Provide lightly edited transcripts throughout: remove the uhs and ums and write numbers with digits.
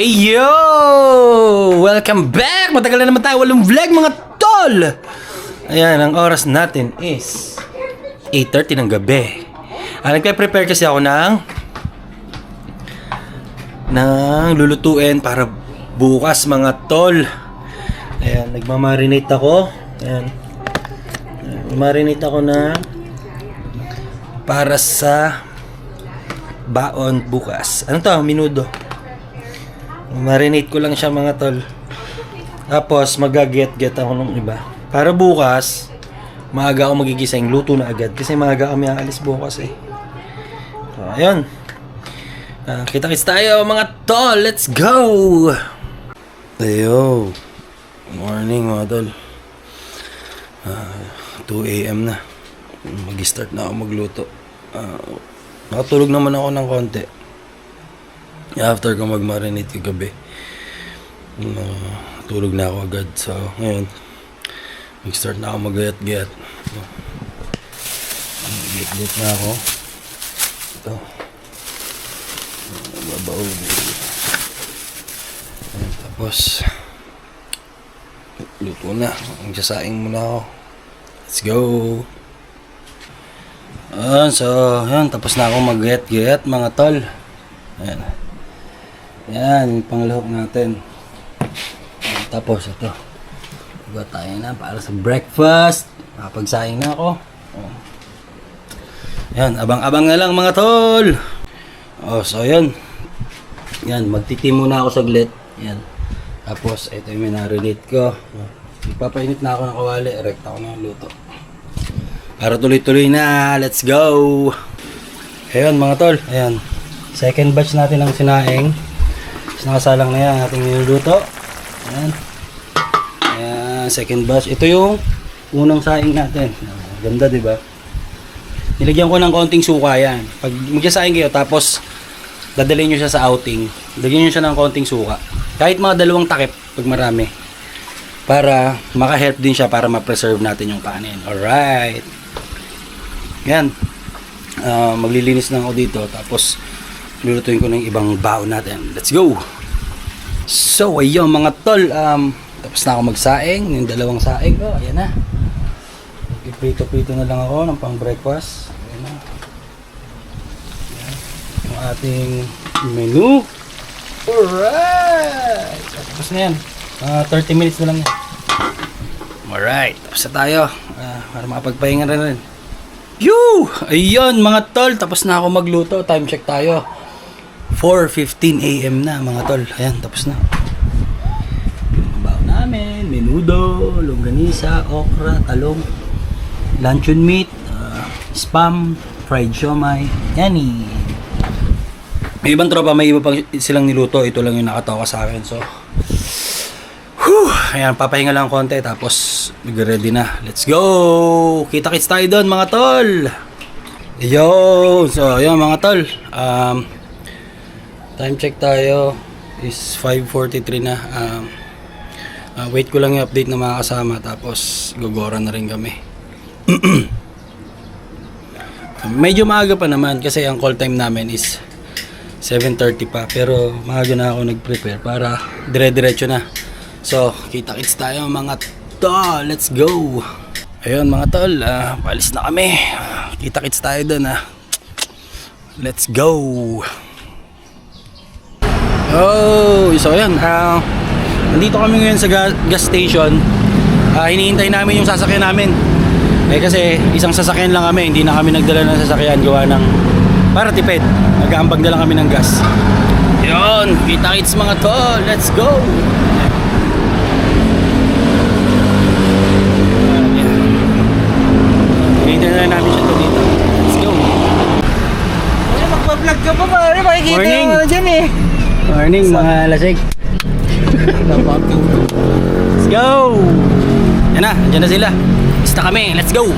Hey yo! Welcome back! Matagal na naman tayo walang vlog mga tol! Ayan, ang oras natin is 8:30 ng gabi. Nagpe-prepare kasi ako ng lulutuin para bukas mga tol. Ayan, nagmamarinate ako. Ayan. Marinate ako na para sa baon bukas. Ano to? Minudo. Marinate ko lang siya mga tol. Tapos mag-get ako ng iba. Para bukas, maaga ako magigisa yung luto na agad. Kasi maaga kami aalis bukas eh. So, ayun. Kita-kits tayo mga tol. Let's go! Ayo. Morning mga tol. 2 AM na. Mag-start na ako magluto. Nakatulog naman ako ng konti. After ko mag-marinate kagabi, tulog na ako agad. So, ngayon, mag-start na ako mag-gayat-gayat. Gayat-gayat na ako. Ito. Babaw. Tapos, luto na. Magsasaing muna ako. Let's go! So, yun. Tapos na ako mag-gayat-gayat, mga tol. Ayan. Yan, yung panglahok natin. Tapos ito. Iba tayo na para sa breakfast. Makapagsaing na ako. Yan, abang-abang na lang mga tol. So yan. Yan, magtitim muna ako saglit. Yan. Tapos ito yung minarinate ko. Ipapainit na ako ng kawali. Erect ako ng luto. Para tuloy-tuloy na. Let's go! Ayan mga tol. Ayan. Second batch natin ng sinaing. Nakasalang na yan ating niluluto. Ayan. Ayan, second batch. Ito yung unang saing natin. Ganda, di ba? Nilagyan ko ng konting suka yan. Pag magsasaing kayo, tapos dadalhin nyo siya sa outing, lagyan nyo siya ng konting suka. Kahit mga 2 takip, pag marami. Para maka-help din siya para ma-preserve natin yung kanin. Alright. Yan. Maglilinis na ako dito. Tapos, lulutuin ko ng ibang baon natin. Let's go! So, ayun mga tol. Tapos na ako magsaing. Yung 2 saing ko. Ayan na. Iprito-prito na lang ako ng pang breakfast. Ayan na. Ayan. Yung ating menu. Alright! Tapos na yan. 30 minutes na lang yan. Alright. Tapos na tayo. Para makapagpahinga rin. Yoo! Ayun mga tol. Tapos na ako magluto. Time check tayo. 4:15 AM na mga tol. Ayan, tapos na. Baon namin, menudo, longganisa, okra, talong, luncheon meat, spam, fried siomai, yani. May ibang tropa, may iba pang silang niluto. Ito lang yung nakatawa sa akin. So, ayan, papahinga lang konti. Tapos, mag-ready na. Let's go! Kita-kits tayo doon mga tol. Yo! So, ayan mga tol. Time check tayo is 5:43 na. Wait ko lang yung update ng mga kasama. Tapos gogora na rin kami. Medyo maaga pa naman kasi ang call time namin is 7:30 pa. Pero maaga na ako nag-prepare para dire-diretso na. So kita-kits tayo mga tol. Let's go! Ayun mga tol, paalis na kami. Kita-kits tayo doon. Let's go! So ayan, nandito kami ngayon sa gas station. Hinihintay namin yung sasakyan namin. Kasi isang sasakyan lang kami, hindi na kami nagdala ng sasakyan gawa ng para tipid. Nag-aambag na lang kami ng gas. Yun, kita-kits mga tol, let's go! Hinihintay na namin siya dito. Let's go! Magpa-vlog ka pa pare, makikita Morning. mo dyan eh. Morning mga lasig. Let's go! Yan na, dyan na sila. Basta kami, let's go!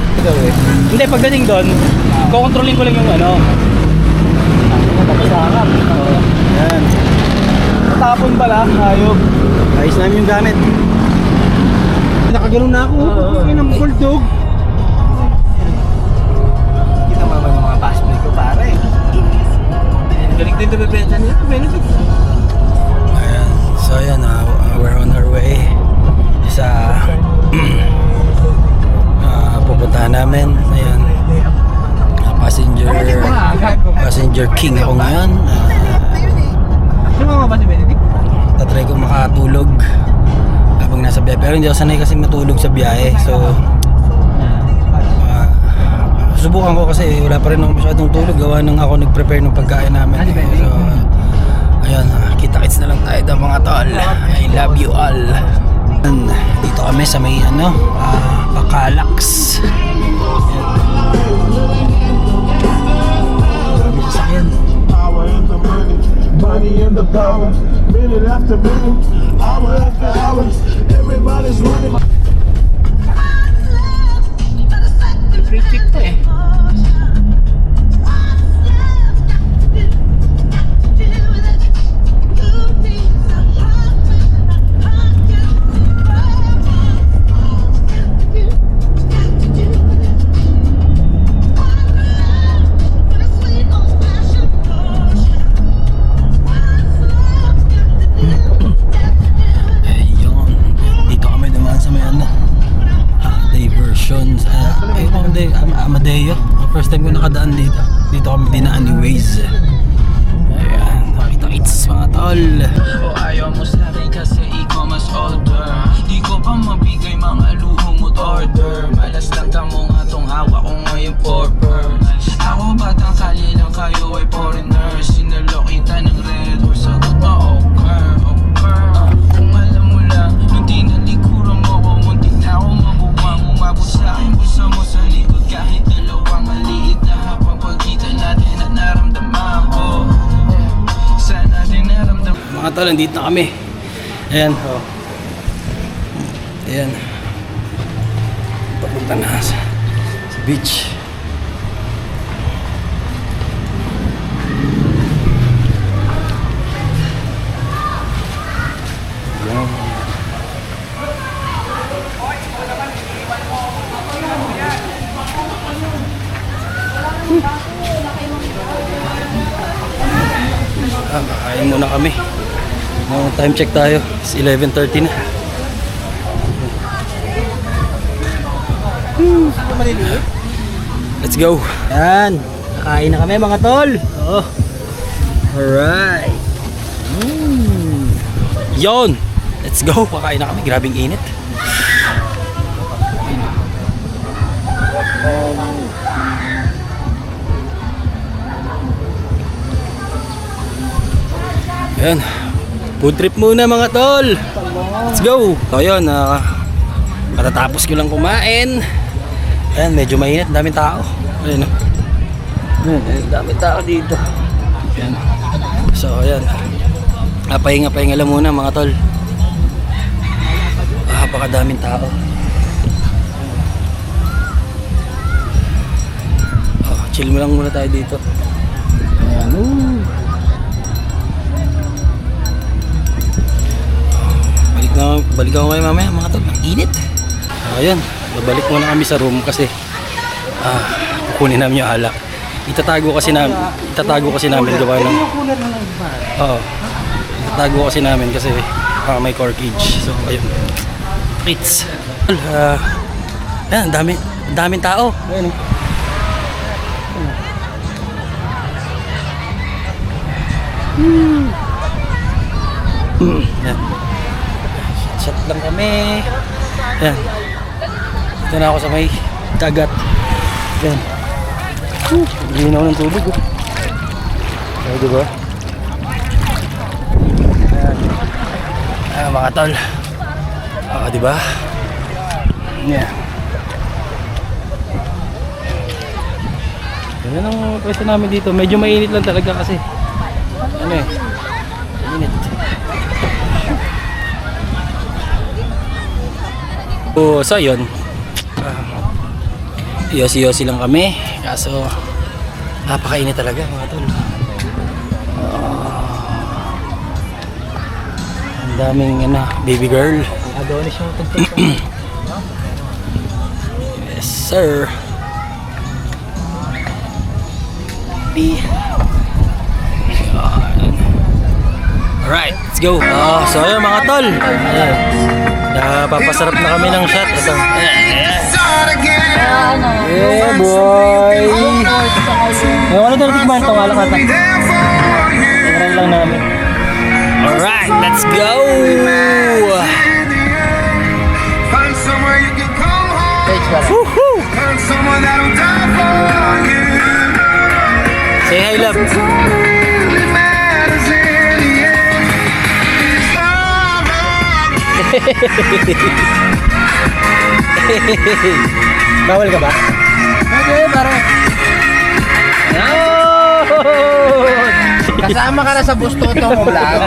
Hindi, pagdating doon, kukontrolin ko lang yung ano. Tapos nakakap. Yan. Tapon pala, ayok. Ayos namin yung gamit. Nakagano'n na ako. Ay, ng bulldog. Kita mo ba yung mga passplay ko pare? Galing din ito bebenta nila. Benefit. Ayan. Ayan. Passenger king ako ngayon. Sumama ba si Benedict? Tatry ko makatulog habang nasa biyahe. Pero hindi ako sanay kasi matulog sa biyahe. So, subukan ko kasi wala pa rin ako masyadong tulog. Gawa nang ako nag-prepare ng pagkain namin. So, ayun, kita-kits na lang tayo daw mga tol. I love you all. Dito kami sa may Bacalax. Marami sasakyan. Power in the money, money in the power. Minute after minute, hour after hour, everybody's running. Free chip to eh. Ayun, dito kami dumaan sa may diversions. Amadeo. First time ko nakadaan dito. Dito kami dinaan ni Waze. Ayan, nakita-kits mga tol. O ayaw mo sa akin kasi ikaw mas older. Di ko pa mabigay mga luho mo't order. Malas lang tamo nga tong hawak ko ngayon porper. Ako batang kali lang kayo ay foreigner. Sinalo kita ng red or sagot mo okay. Kung alam mo lang, hindi nalikuran mo ko. Muntik na ako mabuwang. Umabot sa akin, busa mo sa likod. Kahit dalawang maliit na habang pagkita natin at naramdaman ko. Sana din naramdaman. Mga tol, nandito na kami. Ayan, oh. Ayan. Papunta na sa beach. Ayan. Kakain muna kami. Time check tayo. It's 11:30 na. Let's go. Yan. Kakain na kami mga tol. Oh. Alright. Yon. Let's go. Kakain na kami. Grabing init. Ayan. Food trip muna mga tol. Let's go. So yun, katatapos ko lang kumain. Ayan, medyo mainit. Daming tao. Ayan, daming tao dito. Ayan. So ayan. Pahinga-pahinga lang muna mga tol. Napakadaming tao. Chill mo lang muna tayo dito. Ayan. Balik ako kayo mamaya mga tol. Ang init. Ayan, babalik muna kami sa room kasi kukunin namin yung alak. Itatago kasi namin gawa ng itatago kasi namin kasi may corkage. So ayun. It's ayan, daming tao. Ayun. Ayan. Shot lang kami. Ayan. Dito na ako sa may dagat. Ayan. Ginaw ng tubig. Ayan, diba? Ayan, mga tol. Diba? Yeah. Ayan ang pwesto namin dito. Medyo mainit lang talaga kasi. Ano eh? Mainit. So yun, yosi-yosi lang kami kaso napakainit talaga mga tol. Ang daming baby girl. Adonis yung tugtog. Yes sir. Alright, let's go. So ayun mga tol, napapasarap na kami ng shot. Ito. ano. Yeah, boy! Yung ano doon, tikman ito, wala kata. Tingnan lang namin. Alright, let's go! Find somewhere you can come home. Woohoo! Find someone that'll die for you. Say hi, love. Really matters in the end. Bawal ka ba? Okay, pare. Kasama ka na sa Busto to mo vlog.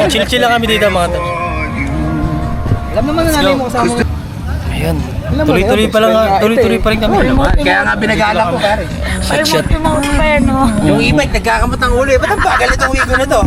Chill-chill lang kami dito mga tol. Alam naman na namin mo kasama. Ayan. Tuloy-tuloy pa lang, tuloy-tuloy pa rin kami. Kaya nga binagala ko pare. Shot. Yung e-bike nagkakamot ng ulo eh. Ba't ang bagal itong wigo na to?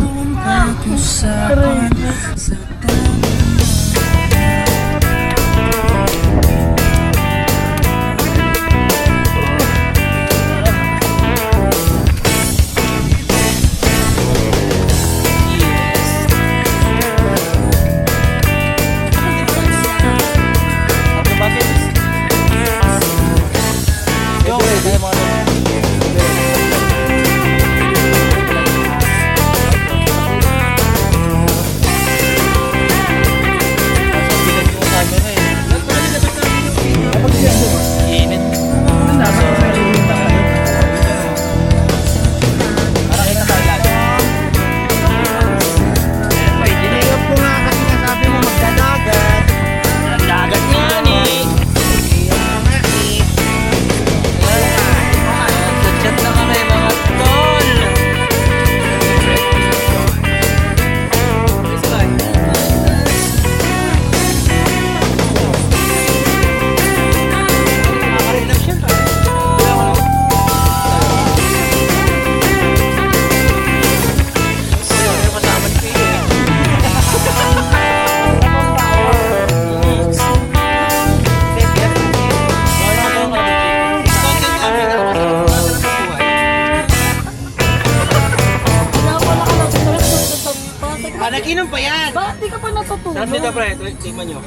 Nag-inom pa yan. Bakit di ka pa natutulog? Sarap nito, pre. Tingnan nyo.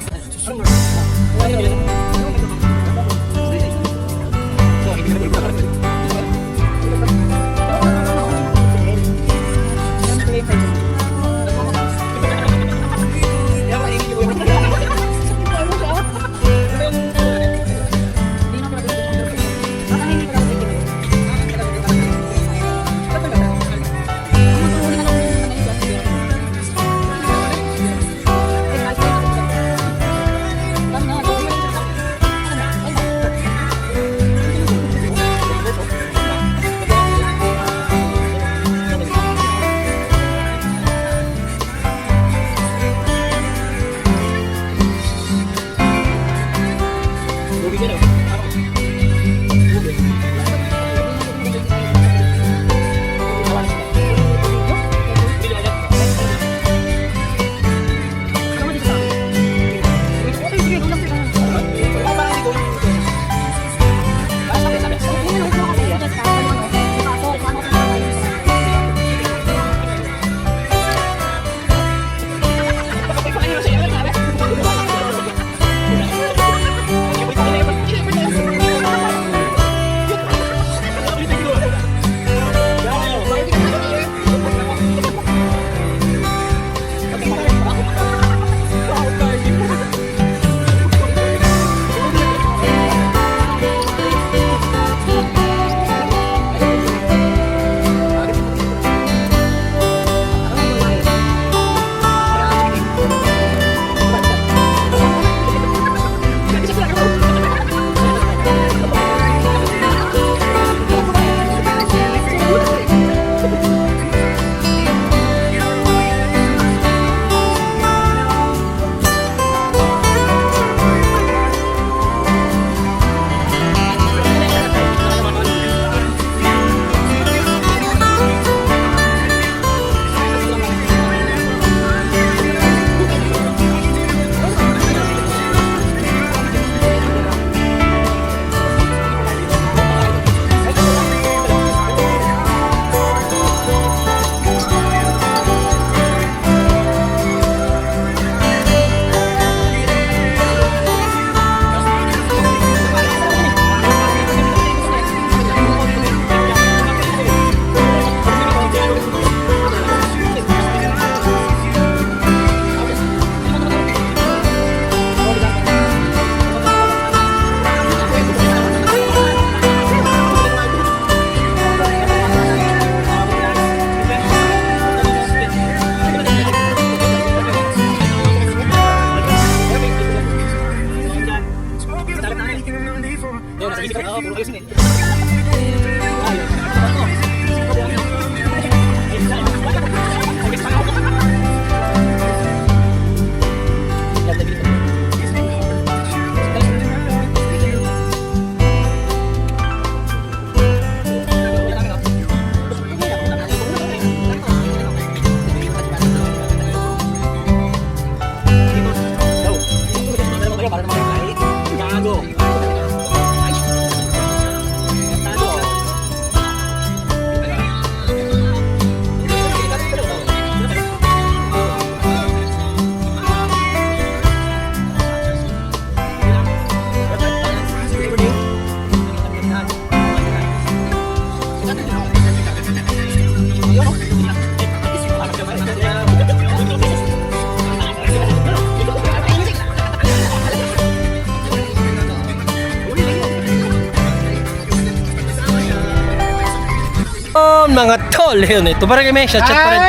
Mga tol, yun, ito pa rin kami, shot pa rin.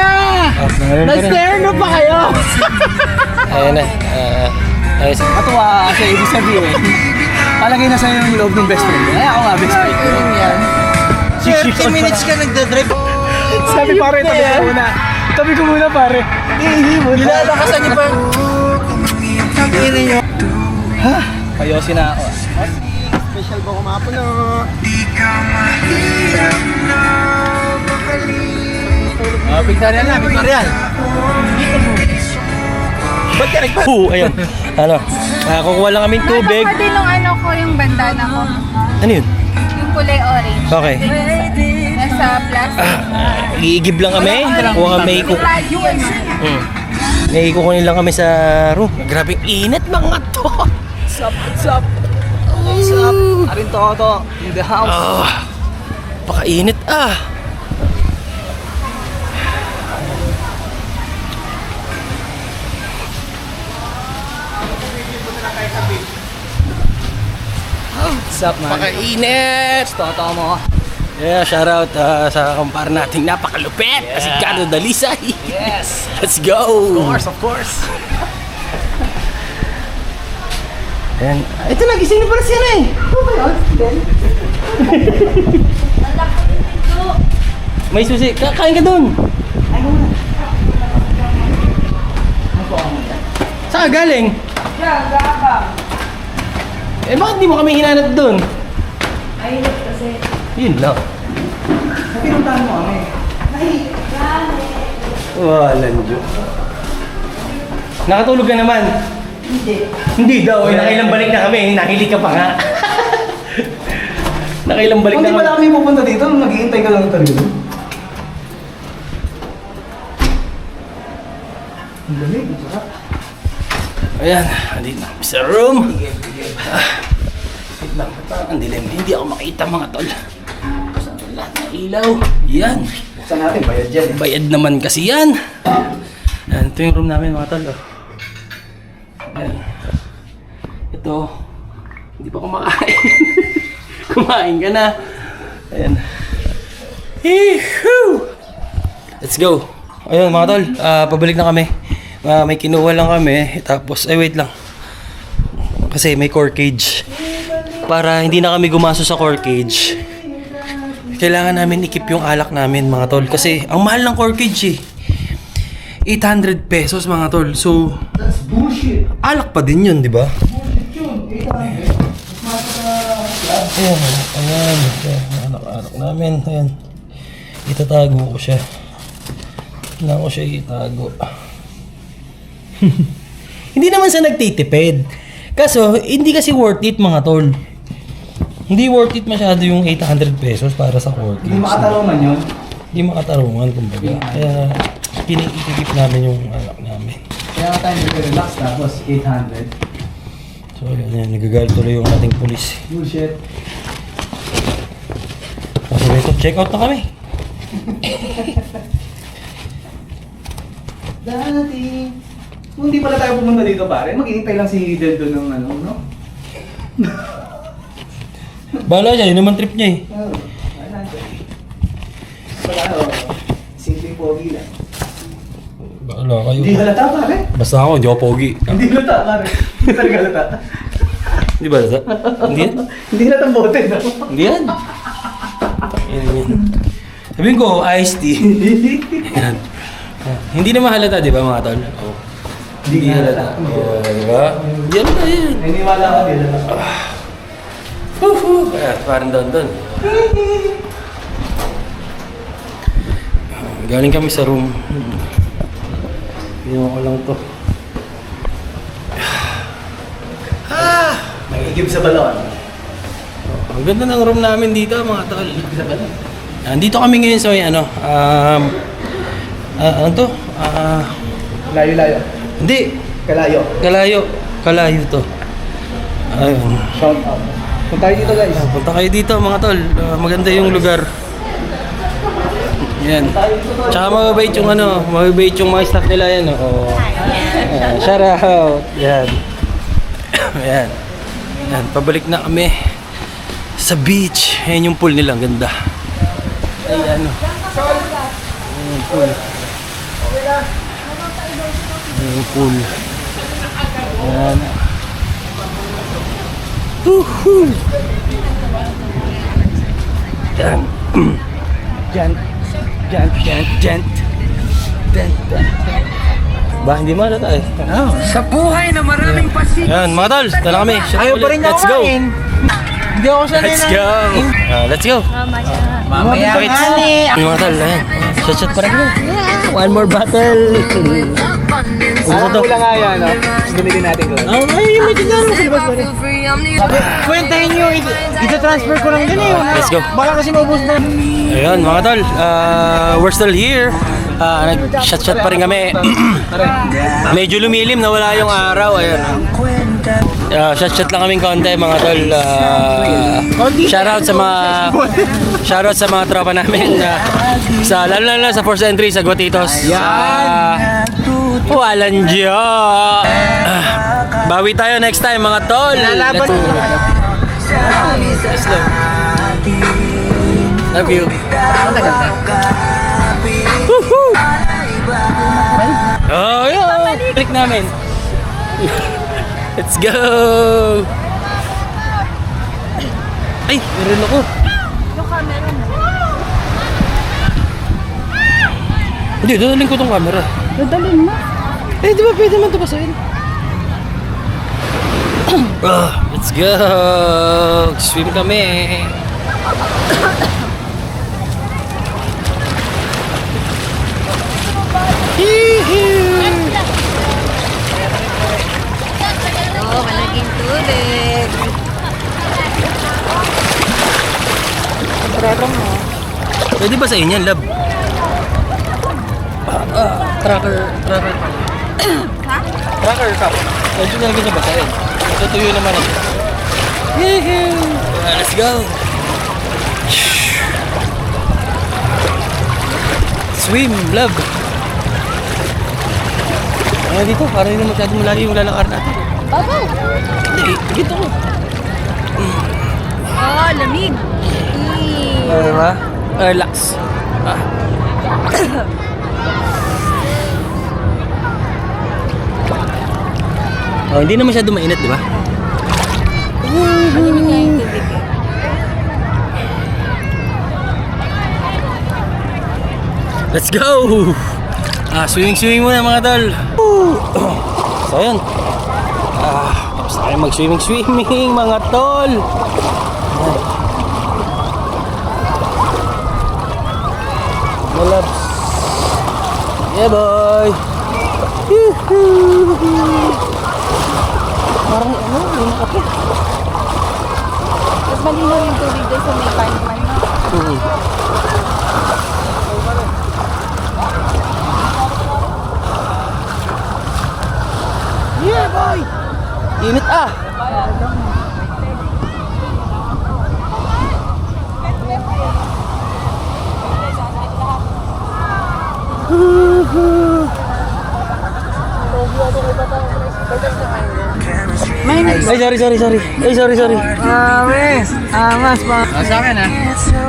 Nag-sterno pa kayo! Ayan na. Ayos. Matuwa kasi ibig sabihin, palagay na sa'yo yung loob ng best friend. Ay, ako nga, best friend. Yan. 30 minutes ka nagdadrive. Sabi pare, tabi ko muna. Tabi ko muna pare. Ihi muna. Nilalakasan niyo pa. Sabihin niyo. Ha? Payosin na ako. Special ba kumapon na? Victorian na, Victorian. Ba't ka nagpa? Ayun. Ano? Kukuha lang kaming tubig. Nalok pa din yung ano ko, yung bandana ko. Ano yun? Yung kulay orange. Okay. Nasa plastic. Iigib lang kami. Kuha kami Radio ano. may kukunin lang kami sa room. Grabing init mga to. Sup? What's up? Arin to in the house. Pakainit What's up man? Pakainit. Toto mo. Yeah, shout out sa kumpare nating napakalupit. Si Carlo Dalisay. Yes. Let's go. Of course. Ayan. Ito nagising na pala siya na eh. May susi. Kain ka dun. Saan ka galing? Diyan, gabang. Eh bakit di mo kami hinanap dun? Ayun kasi. Yun lang. Pinuntahan mo kami. Walang Diyos. Nakatulog ka naman? Hindi daw. Nakailang balik na kami. Nahilig ka pa nga. Nakailang balik Kung na di pala kami pupunta dito, maghihintay ka lang talaga. Ang lamig, ang sarap. Ayan. Andito na kami sa room. Wait lang. Ang dilim. Hindi ako makita mga tol. Saan lahat ng ilaw? Yan. Buksan natin, bayad dyan. Bayad naman kasi yan. Yan. Ito yung room namin mga tol. Ayan. Ito. Hindi pa kumakain. Kumain ka na. Ayan. Yee-hoo! Let's go. Ayun mga tol. Pabalik na kami. May kinuha lang kami. Tapos, wait lang. Kasi may core cage. Para hindi na kami gumaso sa core cage. Kailangan namin ikip yung alak namin mga tol. Kasi ang mahal ng core cage eh. 800 pesos mga tol. So, That's bullshit. alak pa din yun, di ba? Bullshit yun. 800. Ayan, ayan. Anak-anak namin. Ayan. Itatago ko siya. Kailangan ko siya itago. Hindi naman sa nagtitipid. Kaso, hindi kasi worth it mga tol. Hindi worth it masyado yung 800 pesos para sa core cage. Hindi makatarungan yun. Hindi makatarungan, kumbaga. Kaya, kinikikip namin yung anak namin. Kaya nga tayo nag-relax tapos 800. So, yan. Nagagalit tuloy yung ating pulis. Bullshit. Kasi ito, check out na kami. Dati. Kung di pala tayo pumunta dito pare, maghihintay lang si Deldo ng ano, no? Bahala siya, yun naman trip niya eh. Oo. Wala, simpleng pogi lang. Bahala kayo. Hindi halata pare. Basta ako, hindi ako pogi. Hindi halata pare. Hindi talaga halata. Hindi Di ba halata? Hindi yan? Hindi na itong bote, no? Hindi yan. Yan. Sabihin ko, iced tea. Yan. Hindi naman halata, di ba mga tol? Oh. Hindi halata. Oh, di ba? Hindi halata yan. Naniniwala ka din. Ayan, parang doon. Galing kami sa room. Ginawa ko lang to. Nagigib sa balon. Ang ganda ng room namin dito mga tol. Sa balon. Andito kami ngayon sa may ano to? Layo-layo. Hindi. Kalayo. Kalayo to. Ayun. Shout out. Punta tayo dito guys. Punta kayo dito mga tol. Maganda yung lugar. Yan. Tsaka mababait yung mababait yung mga staff nila yan. Oh. Ayan, shout out. Yan. Ayan. Yan, pabalik na kami sa beach. Ayan yung pool nila, ang ganda. Ayan o. Ayan yung pool. Ayan yung pool. Ayan. Woohoo! Yan. Gent. Ba, hindi mo halata eh. Sa buhay na maraming pasin. Yan, mga tol, tala kami. Ayaw pa rin niya Let's go. kumain. Hindi ako sanay Let's go. Let's go. Mamaya Bakit? nga ni. Mga tol, ayan. Shot pa rin kami. One more battle. Parang kulang nga yan, no? Gamitin natin ko. Ay, may tignan mo sa labas pa rin. Kwentahin nyo, ita-transfer ko lang din eh. Let's go. Baka kasi maubos na. Ayun, mga tol, we're still here. Nag-shot pa rin kami. Medyo lumilim, nawala yung araw. Ayun. Shot lang kaming konti, mga tol. Shoutout sa mga tropa namin. Lalo sa Force Entry, sa Guatitos. Walang Diyo. Bawi tayo next time, mga tol. Lalaban. Love you. Oh, yun. Click namin. Let's go. Ay, meron ako. Yung camera mo. Hindi, dadalhin ko tong camera. Dadalhin mo. Eh, di ba pwede man ito basahin? Let's go. Swim kami. Oo, malaging tubig. Brother mo. Pwede ba sa inyo, love? Tracker cup. Tracker cup. Medyo nalagyan niya basahin. Natutuyo naman eh. Let's go. Swim, love. Dito, parang hindi masyadong malayo yung lalakar natin. Babaw. Hindi, dito ko. Oo, lamig. Diba? Relax. Hindi na masyado mainit, di ba? Malamig nga yung tubig eh. Let's go! Swimming muna mga tol. So yun. Tapos na tayo mag-swimming mga tol. My loves. Yeah boy. Parang yung kape. Tapos malinaw yung tubig doon sa may pan-pan na. Yeah boy. Init ah. Ay, sorry. Angas pa. Sa akin ha.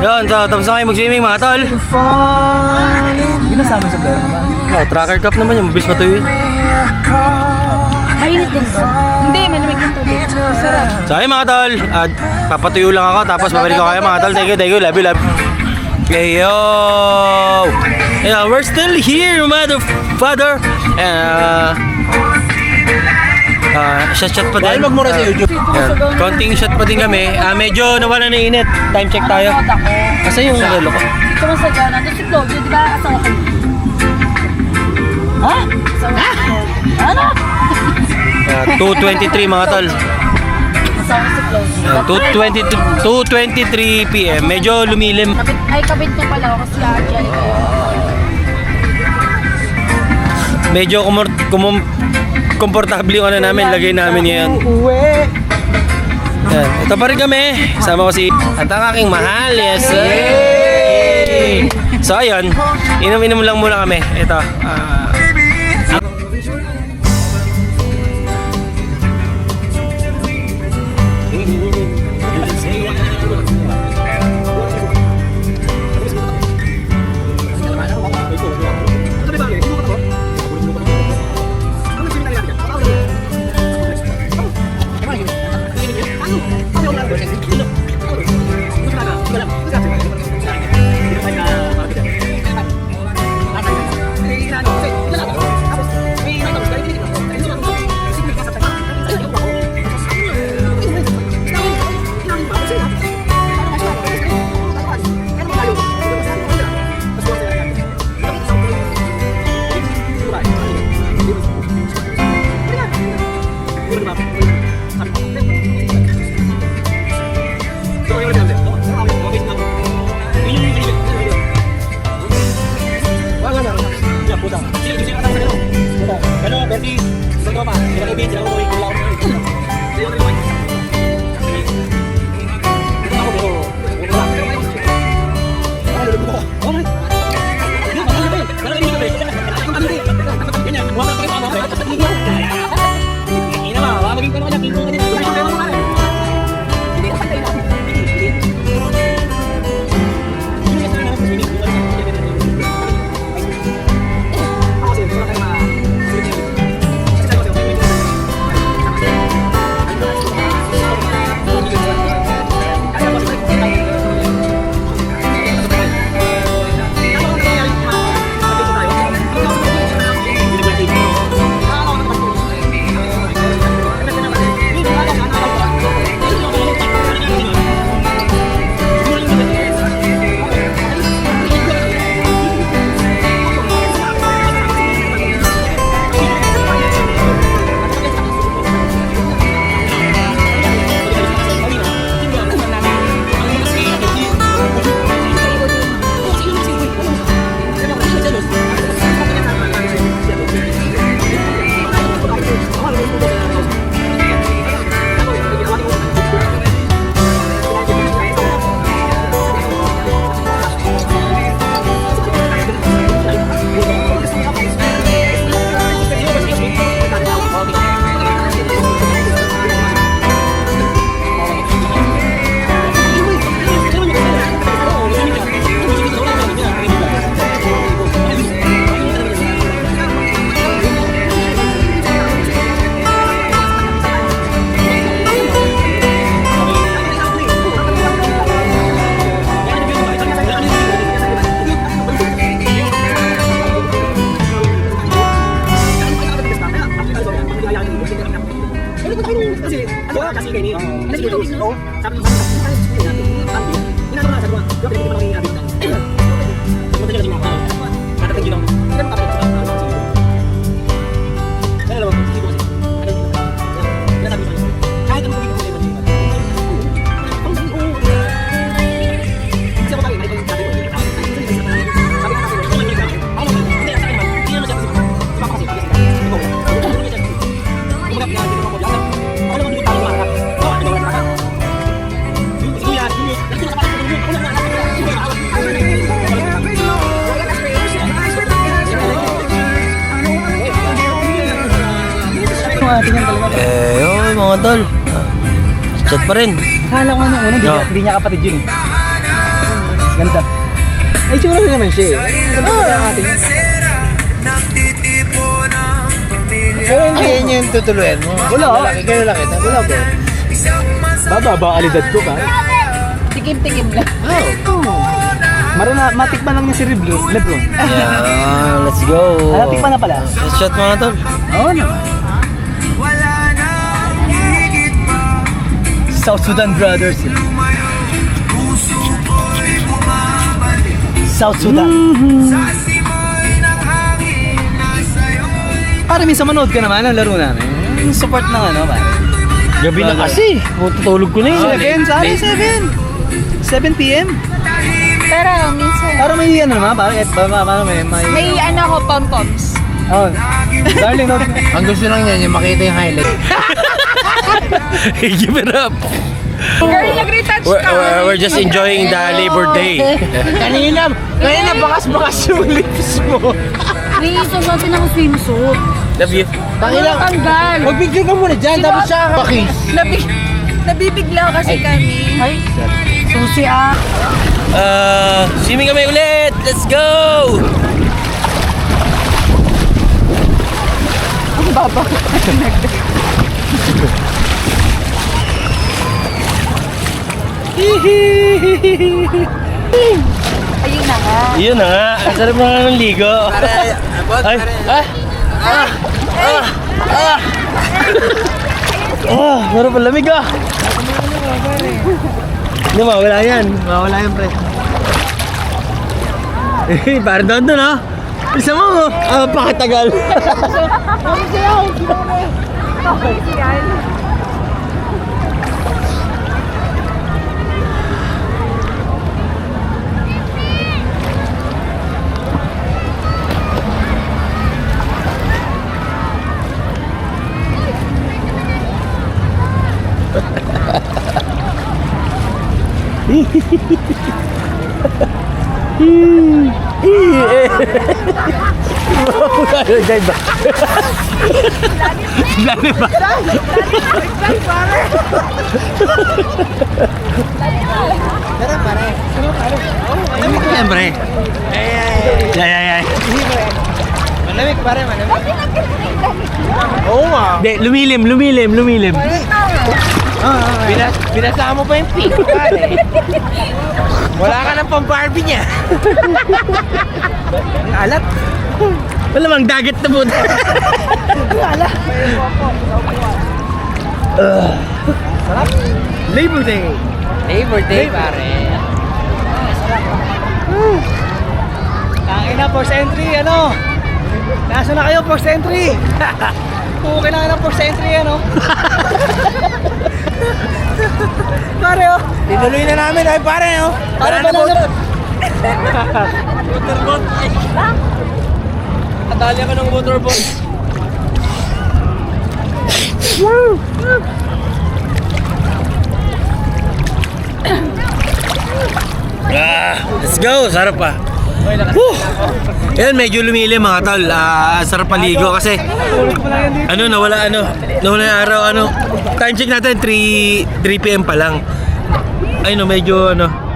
Yun, so, tapos na kayo mag-swimming mga tol. Ginasama sa pera naman. Tracker cup naman yung mabilis matuyo. Mainit din ba? Hindi, malamig yung tubig. So ayun mga tol, at papatuyo lang ako tapos babalik ko kayo mga tol. Thank you, love you. Okay, yo! Yeah, we're still here, mother father. Shot pa din. Magmura sa YouTube. Yan. Konting shot pa din kami. Medyo nawala na init. Time check tayo. Kasi yung relo ko. Dito mo sa gana. Doon si Claudio, di ba? Asawa ko. Ha? Asawa ko. Ano? 2:23 mga tol. Asawa si Claudio. 2:23 PM. Medyo lumilim. Kabit niya pala ako kasi Ajay. Medyo komportable yung ano namin. Lagay namin ngayon. Yan. Ito pa rin kami. Sama ko si at ang aking mahal. Yes. Yay! So ayun. Inom-inom lang muna kami. Ito. Mga tol. Chat pa rin. Kala ko nung una, hindi niya kapatid yun. Ganda. Ay, siguro rin naman siya eh. Ganda ang ating. Pero hindi niya yung tutuluyan mo. Wala. Lalaki ka lalaki. Wala ba? Bababa kalidad ko ba? Tikim-tikim lang. Matikman lang niya si Lebron. Yeah, let's go. Tikman na pala. Let's shot mga tol. Oo naman. South Sudan Brothers. South Sudan. Pare, minsan manood ka naman ang laro namin. Yung support ng ano, pare. Gabi na kasi. Tutulog ko na yun. 7 p.m. Pero minsan, Para may ano naman, pare. may ano ko, pom-poms. Oh. Darling, no? Ang gusto lang niya, yung makita yung highlight. Give it up. Girl, nag-retouch ka. We're just enjoying the Labor Day. Kanina bakas-bakas yung lips mo. Reason natin ang swimsuit. Love you. Walang tanggal. Mag-picture ka muna dyan, tapos siya ka. Pakis. Nabibigla kasi kami. Ay, susi ah. Swimming kami ulit. Let's go. Ang baba. Ayun na nga. Yun na nga. Ang sarap na nga ng ligo. Ay. Sarap ang lamig ah. Hindi, mawala yan. Mawala yan, pre. Eh, parang doon ah. Isa mo, pakatagal. Lani ba? Malamig ko yan, pre. Ay. Malamig pare, malamig. Oo nga. Hindi, lumilim. Binasa mo pa yung pink, pare. Wala ka ng pang-Barbie niya. Ang alat. Malamang dagat na po. Labor Day. Labor Day, pare. Tangin na, first entry, ano? Nasa na kayo, first entry? Okay na ng first entry, ano? Pare, oh. Tinuloy na namin, ay pare, oh. Pare, banana. Motorboat. Nadali ako ng motorboat. Let's go! Sarap pa. Yan, medyo lumilim mga tol. Sarap paligo kasi nawala yung araw, time check natin 3 PM pa lang.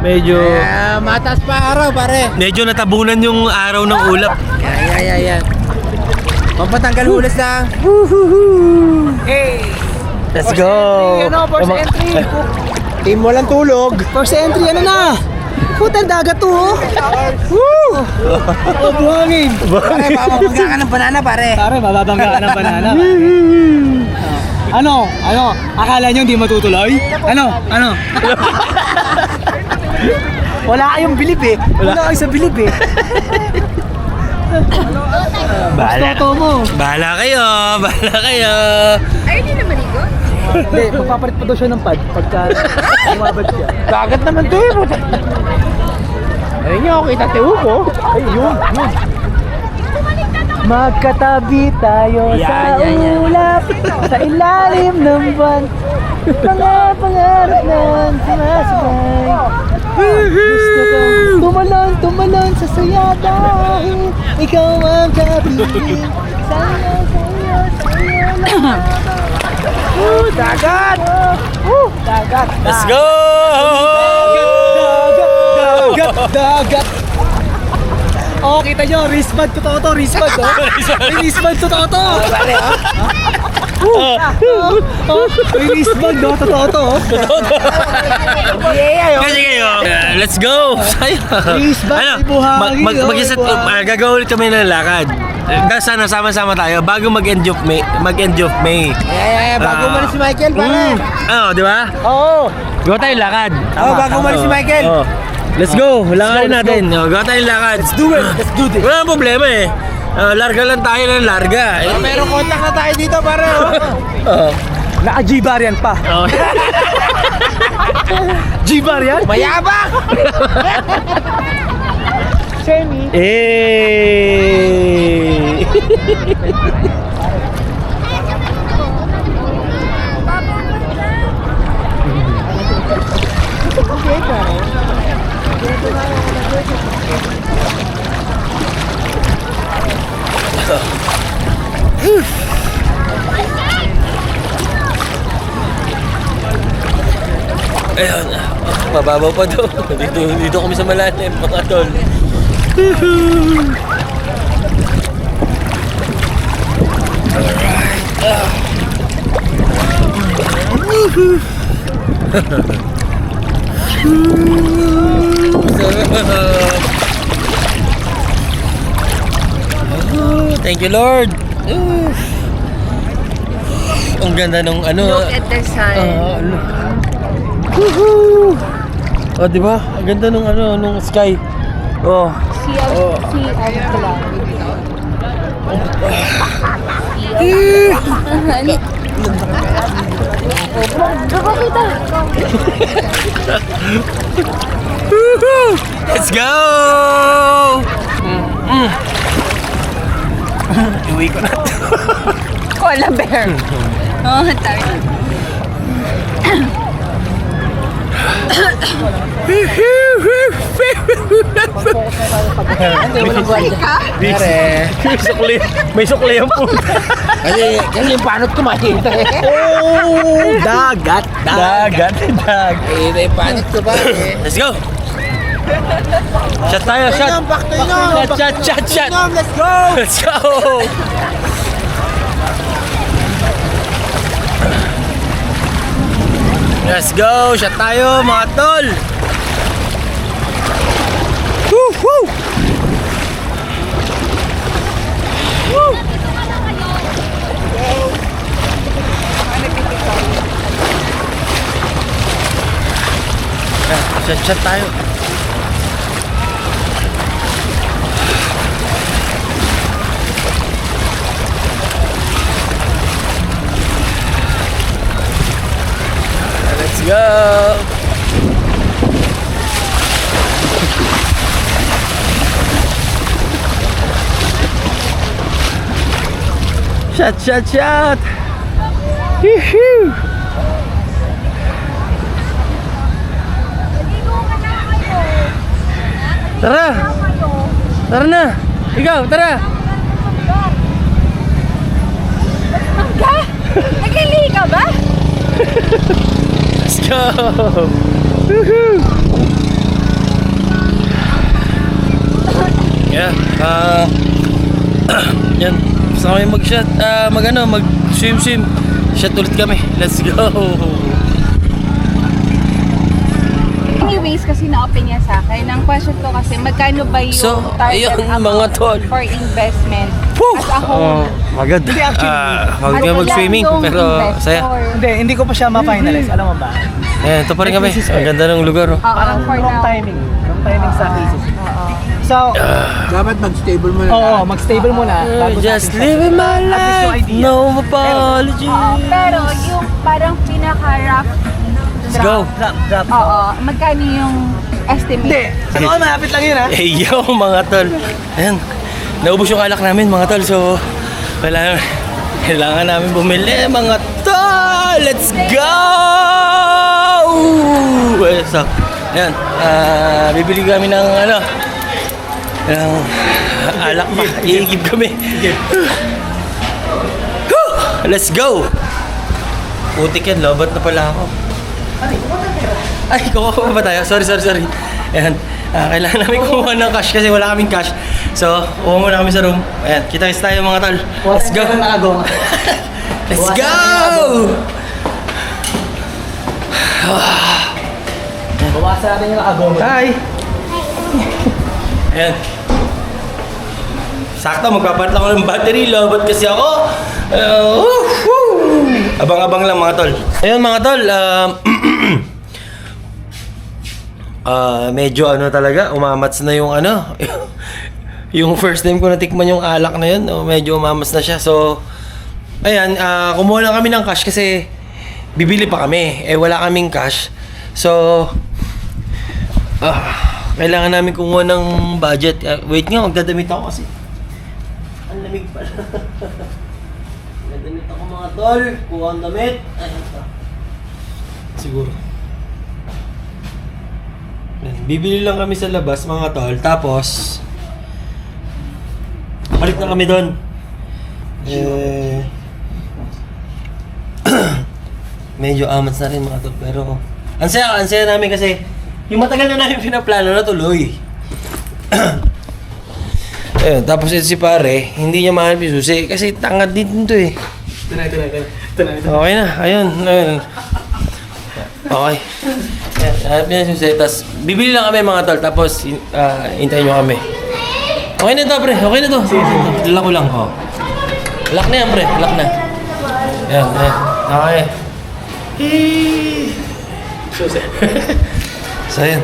Medyo Mataas pa araw, pare. medyo natabunan yung araw ng ulap. Yan. Pampatanggal hulas lang. Hey! Let's go. Ano, first entry. Team walang tulog. First entry, ano na? Puta, dagat to, oh. Woo! Oh, buhangin. Pare, mababangga ka ng banana, pare. Pare, mababangga ka ng banana. Ano? Akala nyo hindi matutuloy? Ano? Wala kayong bilib eh. Wala kayo sa bilib eh. Bahala kayo. Ay, hindi na maligo? Hindi, magpapalit pa daw siya ng pad pagka umabad siya. Dagat naman to eh. Ayun nyo, kita tiyo ko. Ay, yun. Magkatabi tayo sa ulap, sa ilalim ng buwan. Mga pangarap ng sumasabay. Gusto kong tumalon sa saya dahil ikaw ang kapiling. Sayo lang. Dagat! Dagat! Let's go! Dagat! Oh, kita nyo, wristband totoo to, wristband, oh. May wristband totoo to. Pare, oh. May bag, no? Totoo to, oh. Kasi kayo, let's go! Please, ba't may buhangin, oh, Gagawin ulit kami ng lakad. Sana sama-sama tayo bago mag-end of May. Bago umalis si Michael, pare. Di ba? Oo. Gawa tayong lakad. Bago umalis si Michael. Let's go! Langarin natin. Gawa tayong lakad. Let's do it! Wala nang problema eh. Larga lang tayo ng larga. Pero contact na tayo dito, pare. Naka-G-bar yan pa. G-bar yan? Mayabang! Ayun. Mababaw pa daw. Dito kami sa malalim, mga tol. Thank you, Lord. Ang ganda nung ano. Look at the sun. Woohoo! Oh, di ba? Ang ganda nung ano, nung sky. Oh. See pala. Baka kita. Let's go! Iwi ko na. Koala bear. Oh, tayo. May sukli ang puta. Kasi yung panot ko makita eh. Oh, dagat. Dagat. Yung panot ko ba eh. Let's go! Shot tayo, shot! Shot! Let's go! Let's go! Let's go! Shot tayo, mga tol! Woo! Shot tayo. Let's go. Shot. Woohoo! Tara na. Ikaw, tara. Naglilihi ka ba? Let's go. Woohoo! Yeah. Yan. Gusto kami mag-shot. Mag-swim. Shot ulit kami. Let's go. Anyways, kasi na-open niya sa akin. Ang question ko kasi, magkano ba yung So, target ayun, amount mga tol. for investment as a whole? Magad. Hindi, actually, Huwag Ano kami mag-swimming, lang yung pero saya. investor? Hindi ko pa siya ma-finalize. Alam mo ba? Ayan, ito pa rin kami. Ang ganda ng lugar. Oh. Oo, for Wrong now. timing. Wrong timing sa thesis. Oo. So, Dapat mag-stable mo na. oo, mag-stable muna. bago Just natin living my At least yung life, idea. no apology. Oo, pero yung parang pinaka-rough Let's go. Drop. Oo, magkano yung estimate? Hindi. Ano ka, malapit lang yun, ha? Hey yo mga tol. Ayan. Naubos yung alak namin mga tol. So, kailangan namin bumili mga tol. Let's go! So, ayan. Bibili kami ng ng alak pa. Iigib kami. Let's go! Putik yan. Lobat na pala ako. Ay, kukuha ba tayo? Sorry. Ayan. Kailangan namin kumuha ng cash kasi wala kaming cash. So, kuha muna kami sa room. Ayan, kita-kits tayo mga tol. Let's go. Let's go! Bawasan natin yung nakagomo. Hi! Ayan. Sakto, magpapalit ako ng battery. Lobot kasi ako. Abang-abang lang mga tol. Ayun mga tol, medyo ano talaga, umamats na yung ano. Yung first time ko natikman yung alak na yun, medyo umamats na siya. So, ayan, kumuha lang kami ng cash kasi bibili pa kami. Wala kaming cash. So, kailangan namin kumuha ng budget. Wait nga, magdadamit ako kasi. Ang lamig pala. Magdadamit ako mga tol. Kuha ang damit. Ayan pa. Siguro. Ayan, bibili lang kami sa labas mga tol. Tapos, balik na kami doon. Medyo amats na rin mga tol. Pero, ang saya namin kasi yung matagal na namin pinaplano na tuloy. Ayun, tapos ito si pare, hindi niya mahanap yung susi kasi tangad din to eh. Okay na, ayun. Okay. Ayan, hanap niya yung susi, tapos bibili lang kami mga tol, tapos hintayin nyo kami. Okay na to pre, okay na to. Dala ko lang, oh. Lock na yan pre, lock na. Ayan, ayan. Okay. Susi. So, ayan.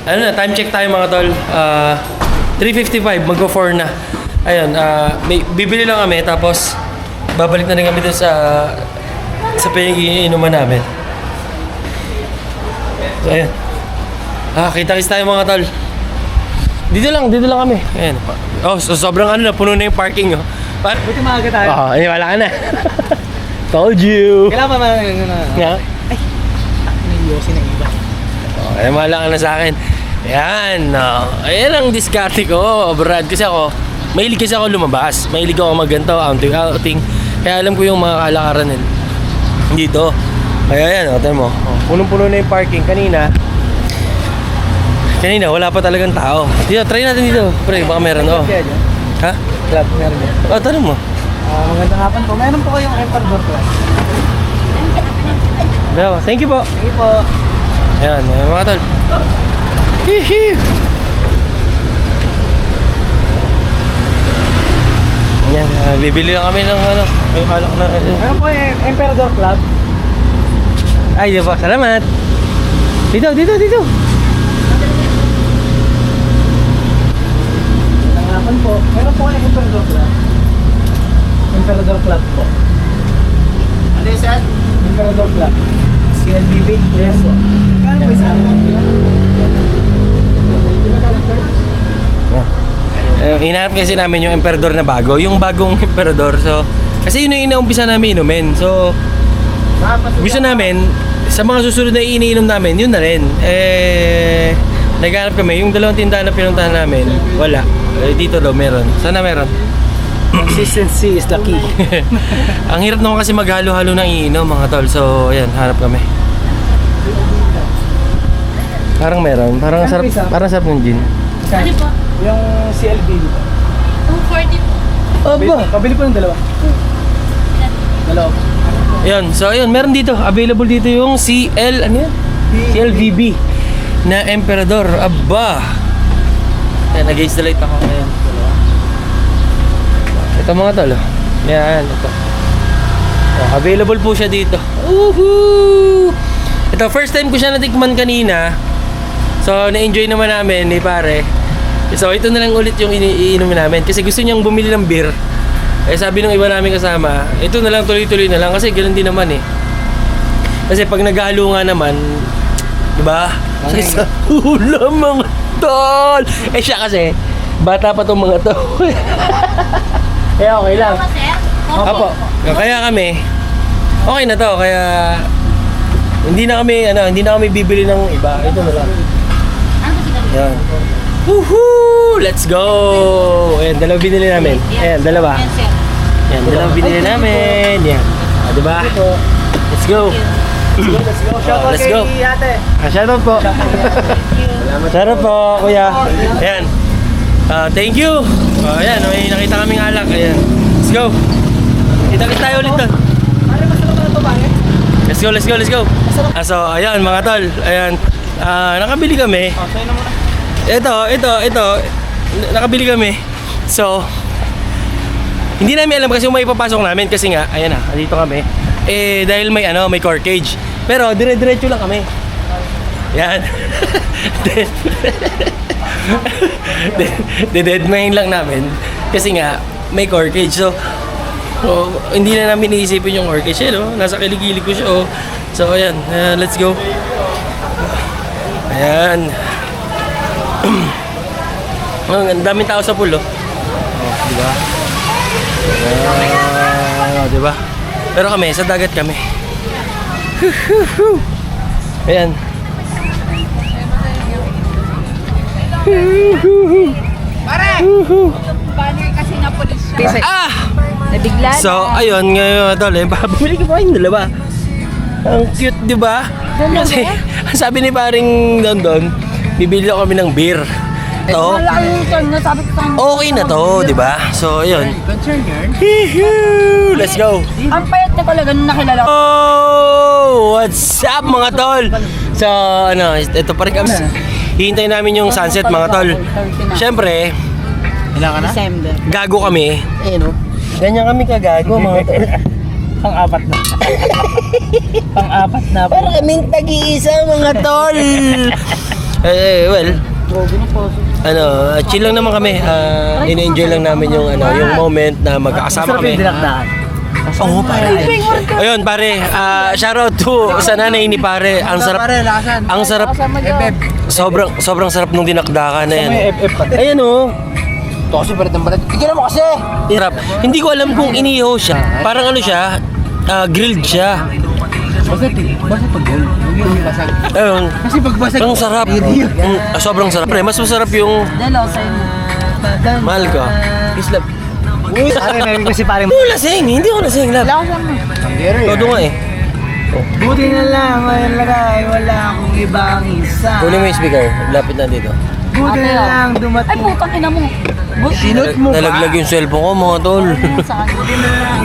Ano na, time check tayo mga tol. 3:55, mag-go 4 na. Ayun, bibili lang kami, tapos babalik na rin kami dun sa pinag-iinuman namin. So, ayan. Kita-kits tayo mga tol. Dito lang kami. Ayan. Oh, so sobrang ano na, puno na yung parking. Oh. Buti maaga tayo. Wala ka na. Told you. Kailangan pa man Yeah. may yosi ng iba. Ay, mahala ka na sa akin. Yan. Ayan ang diskarte ko, Brad. Kasi ako, mahilig kasi ako lumabas. Mahilig ako magganto, outing. Kaya alam ko yung mga kalakaran dito. Kaya yan, tingnan mo. Punong-puno na yung parking. Kanina, wala pa talagang tao. Dito, try natin dito. Pre, baka meron. Ha? Club, meron yan. Tanong mo. Magandang hapon po. Meron po kayong Emperador Club. Thank you po. Thank you po. Ayan, mga tol. Hihi! Ayan, bibili lang kami ng ano, yung alak na ano. Meron po yung Emperador Club. Ay, di ba? Salamat! Dito! Magandang hapon po. Meron po kayong Emperador Club. Emperador Club po. Ano yung saan? Emperador Club. CLBB? Yes po. Kano po isa? Hinahanap kasi namin yung Emperador na bago, yung bagong Emperador. So, kasi yun yung inaumpisa namin inumin. So, gusto namin, sa mga susunod na iniinom namin, yun na rin. Naghanap kami, yung dalawang tindahan na pinuntahan namin, wala. Dito daw meron. Sana meron. Consistency is the key. Ang hirap naman kasi maghalo-halo ng iinom mga tol. So, ayan, hanap kami. Parang meron. Parang sarap ng gin. Ano po? Yung CLB dito. 240 po. Pabili po ng dalawa. Dalawa. Ayun, so ayun, meron dito. Available dito yung ano yan? CLVB na Emperador. Aba! Ayan, nag-installate ako ngayon. Ito mga tol. Yan, ito. Available po siya dito. Woohoo! Ito, first time ko siya natikman kanina. So, na-enjoy naman namin ni pare. So, ito na lang ulit yung iniinom namin. Kasi gusto niyang bumili ng beer. Sabi ng iba namin kasama, ito na lang, tuloy-tuloy na lang. Kasi ganoon din naman eh. Kasi pag naghalo nga naman, diba? Kasi sa ulam mga tol. Siya kasi, bata pa tong mga to. Kaya okay lang. Opo. Kaya kami, okay na to. Kaya, hindi na kami bibili ng iba. Ito na lang. Yan. Woohoo! Let's go! Ayan, dalawa binili namin. Ayan, dalawa. Ayan, dalawa binili namin. Yan. Diba? Let's go! Let's go. Shoutout Let's go. kay ate. Shoutout po. Shoutout po, kuya. Ayan. Thank you. Ayan, may nakita kaming alak. Ayan. Let's go. Kita-kita tayo ulit doon. Pare, masarap na ito, pare. Let's go, let's go, let's go. So, ayan mga tol. Ayan. Nakabili kami. Sa'yo na muna. Ito. Nakabili kami. So, hindi namin alam kasi kung may papasok namin kasi nga, ayan na, dito kami. Dahil may may corkage. Pero dire-diretso lang kami. Yan. Deadmine lang namin kasi nga may corkage. So, hindi na namin iisipin yung corkage. Nasa kilig-kilig ko siya. So, ayan. Let's go. Ayan. Ang daming tao sa pool, diba? Diba? Pero kami, sa dagat kami. Ayan. Pare! Banner kasi na polis siya. Nabigla na. So, ayun, ngayon, tol, bumili ka pa yung dalawa. Ang cute, diba? Kasi, ang sabi ni paring Don, bibili ako kami ng beer. Ito, okay na to, di ba? So, ayun. Let's go. Ang payat na talaga nung nakilala ko. Oh, what's up mga tol? So, ito pa rin kami. Hihintayin namin yung sunset mga tol. Siyempre, December. gago kami. Ganyan kami kagago mga tol. Pang-apat na. Pang-apat na. Para kaming tag-iisa mga tol. Well, chill lang naman kami. In-enjoy lang namin yung yung moment na magkakasama kami. Oo, pare. Ayun, pare. Shoutout to sa nanay ni pare. Ang sarap. Ang sarap. Sobrang sarap nung dinakdakan na yan. Ayan oh. Ito kasi balat ng balat. Tignan mo kasi! Sarap. Hindi ko alam kung inihaw siya. Parang siya, grilled siya. Basag pag gold. Yung basag. Ayun. Kasi pag basag. Ang sarap. Sobrang sarap. Pre, mas masarap yung Dalaw sa inyo. mahal ko. Islap. Uy, pare, narinig ko si pare. Hindi ko lasing. Hindi ko lasing, love. Wala ko sa mo. Todo nga eh. Buti na lang, wala akong ibang isa. Kunin mo yung speaker. Lapit na dito. Buti na lang Ay, dumating. putang ina mo. Sinot mo ba? Nalaglag yung cellphone ko, mga tol. Sa akin.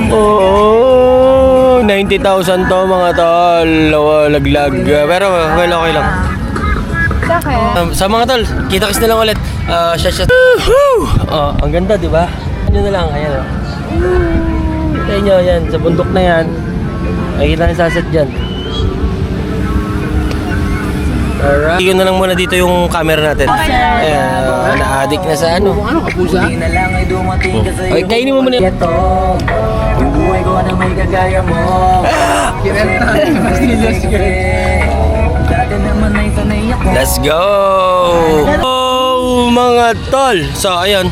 Oo, 90,000 to, mga tol. Laglag. Pero, well, okay lang. Sa akin. Sa mga tol, kita-kits na lang ulit. Shot. Ang ganda, di ba? Ano na lang, ayan o. Kita nyo, yan, sa bundok na yan. Nakikita yung sunset dyan. Alright. Iyon na lang muna dito yung camera natin. Ayan, na-addict na sa ano. Ano kapusa? na lang ay dumating ka sa Okay, kainin mo muna. Yung buhay ko na may kagaya mo. Kirenta. Dati naman ay sanay ako. Let's go! Oh, mga tol! So, ayun.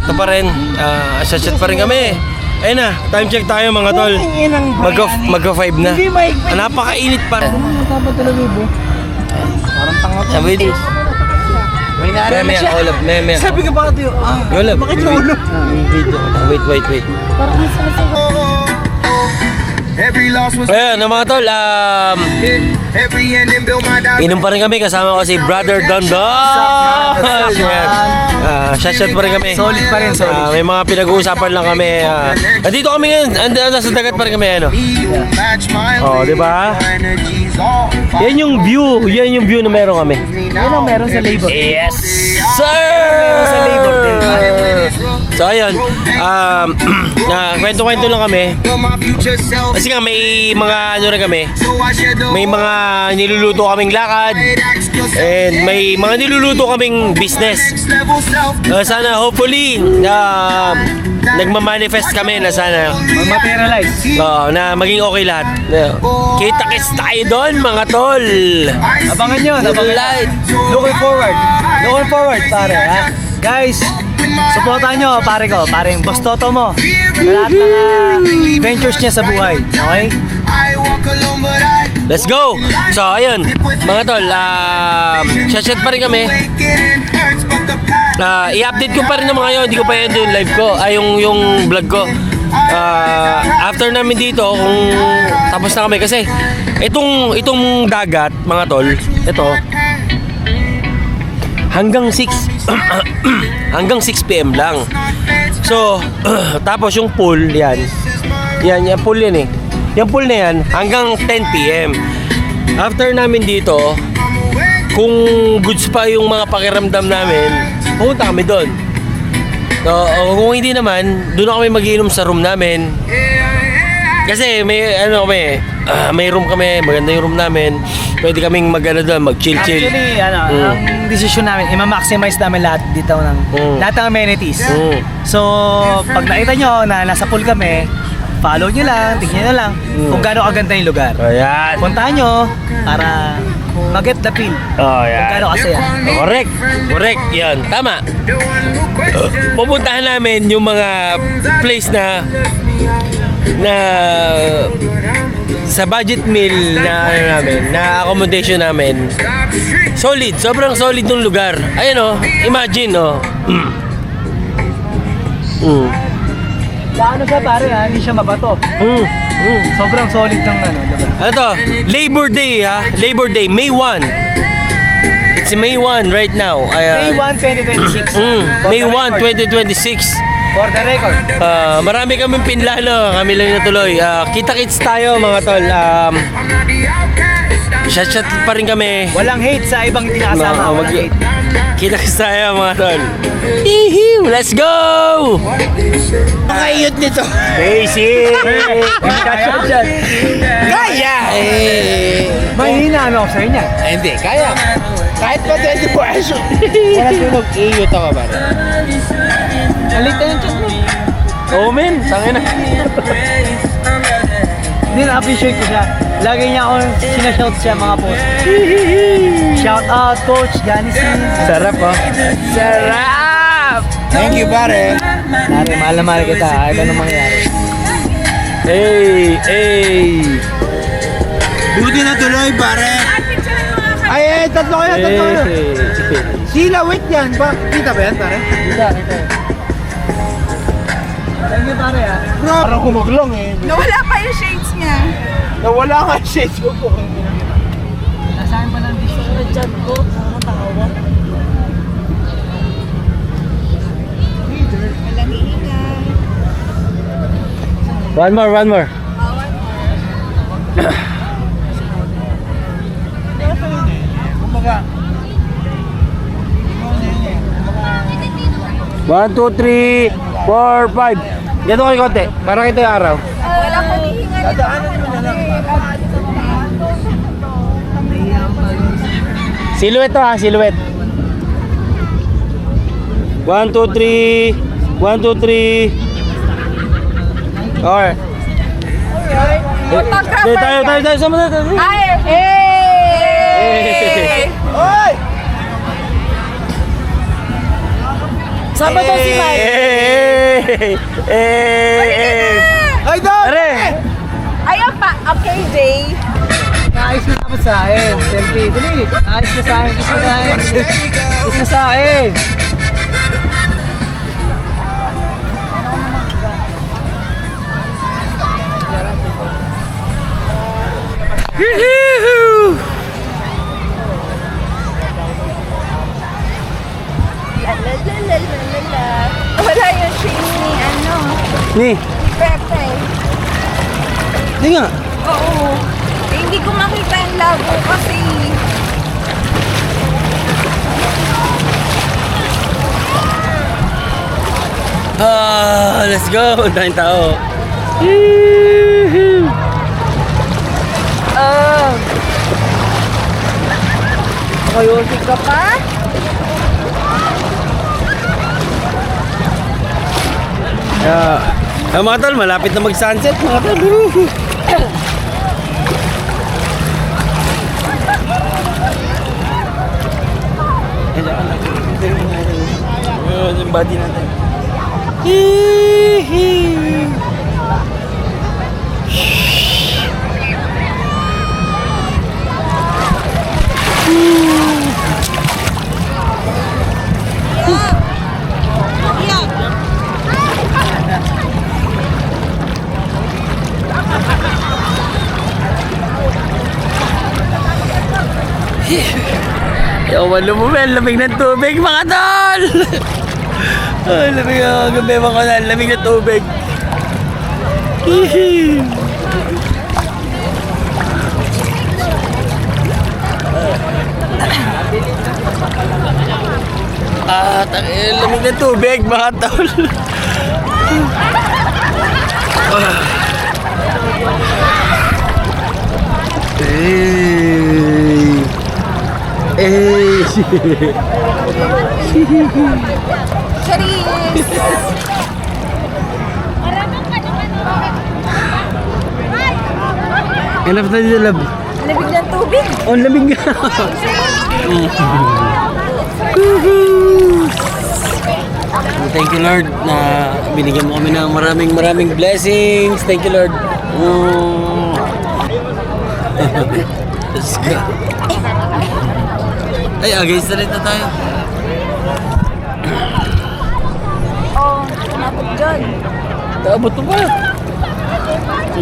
Ito pa rin. Shot pa rin kami. Ayun na, time check tayo mga tol. Magka 5 na. Napakainit pa rin. Parang tanga to. Sabi din. May naaral na siya. Olap, meme. Sabi ka bakit yun? Olap. Bakit yung ulo? Wait. Every loss was Ayun, mga tol. every ending built my doubt. Inom pa rin kami. Kasama ko si Brother Dondon. Shot pa rin kami. Solid pa rin, solid. May mga pinag-uusapan lang kami. Nandito kami ngayon. Nasa dagat pa rin kami. Match my Oh, di ba? energies all. Yan yung view. Yan yung view na meron kami. Yan ang meron sa label. Yes, sir! Sa label din. So, ayun. Kwento-kwento lang kami. My future self. Kasi nga, may mga rin kami. So I share the May mga niluluto kaming lakad. And may mga niluluto kaming business. level self. Sana hopefully nagmamanifest kami na sana Materialize. na maging okay lahat. Kita-kits tayo doon mga tol. Abangan nyo. Light. Looking forward, pare. Ha? Guys, supportan nyo, pare ko. Pareng boss Toto mo. Sa lahat ng ventures niya sa buhay. Okay? I walk alone but I Let's go! So, ayun, mga tol, shot pa rin kami. it hurts but the past. I-update ko pa rin naman kayo, hindi ko pa yun yung live ko, yung vlog ko. After namin dito, kung tapos na kami, kasi itong dagat, mga tol, ito, hanggang 6 hanggang 6 PM lang. So, tapos yung pool, yan, yung pool yan eh. Yung pool na yan, hanggang 10 PM. After namin dito, kung goods pa yung mga pakiramdam namin, pumunta kami doon. So, kung hindi naman, doon na kami mag-iinom sa room namin. Kasi may may room kami, maganda yung room namin. Pwede kaming doon, mag-chill-chill. Actually, ang desisyon namin, i-maximize namin lahat dito ng lahat ng amenities. So, pag nakita nyo na nasa pool kami, follow nyo lang, tignan nyo lang kung gaano kaganda yung lugar. Ayan. Puntahan nyo para mag-get the feel. Oh, Kung yan. gaano kasaya. Correct, yan. Tama. Pupuntahan namin yung mga place na sa budget meal na accommodation namin. Solid, sobrang solid ng lugar. Ayun oh, imagine oh. Ano siya pare ha, hindi siya mabato. Sobrang solid ng diba? Ano to? Labor Day ha? Labor Day, May 1. It's May 1 right now. May 1, 2026. May 1, 2026. For the record. Marami kaming pinlano, kami lang natuloy. Kita-kits tayo mga tol. Chat-chat pa rin kami. Walang hate sa ibang hindi nakasama. Walang hate. Kita-kits tayo mga tol. Ihiw! Let's go! Pakayot nito. Basic! Kaya! Mahina ako sa inyo. Hindi, kaya. Kahit pa 24 hours. Wala tunog, iyot ako ba? Nalit na yung chat mo. Oh men, tangin na. Hindi na-appreciate ko siya. Lagi niya ako sinashout siya mga post. Shout out Coach Janice. Sarap oh. Sarap! Thank you, pare. Pare, mahal na mahal kita. Kahit anong mangyari. Hey! Buti na tuloy, pare. Ay, tatlo kayo. Sila, wait yan. Kita ba yan, pare? Kita. Thank you pare ha. Parang kumaglang eh. Nawala pa yung shades niya. Nawala nga shades ko po. Nasaan pa ng dito sa chat ko? Nakatawa. Walang iingay. One more. Kumbaga. 1, 2, 3, 4, 5. Ganito kayo konti, parang ito yung araw. Wala ko hihinga. Dadaanan mo na lang. Silhouette to ha, silhouette. 1, 2, 3. 1, 2, 3. Okay. Tayo, sama na. Ay! Hey! Hoy! Saan ba daw si Mike? Ay, Dom! Pare! Ayun pa. Okay, Jay. Naayos na dapat sa akin. Selfie. Dali. Naayos na sa akin. Kiss na sa akin. Kiss na sa akin. Lalalala. Wala yung shades ni Ni, Pepe. di nga. Oo. Hindi ko makita yung logo kasi. Let's go. Ang daming tao. Makayusik ka pa? Mga tol, malapit na mag-sunset mga tol. Yung body natin. Ayaw lumumel, lamig ng tubig mga tol! Ay, lamig ang gabi mga kanal, lamig ng tubig. Hihi. Lamig ng tubig mga tol. Hey. Hey. Charis! Enough na dito, love. Lamig ng tubig. Oh, lamig nga. Thank you, Lord, na binigyan mo kami ng maraming blessings. Thank you, Lord. Let's go. Ay, against na rin na tayo. Oh, napot dyan. Taabot mo ba? Sunset.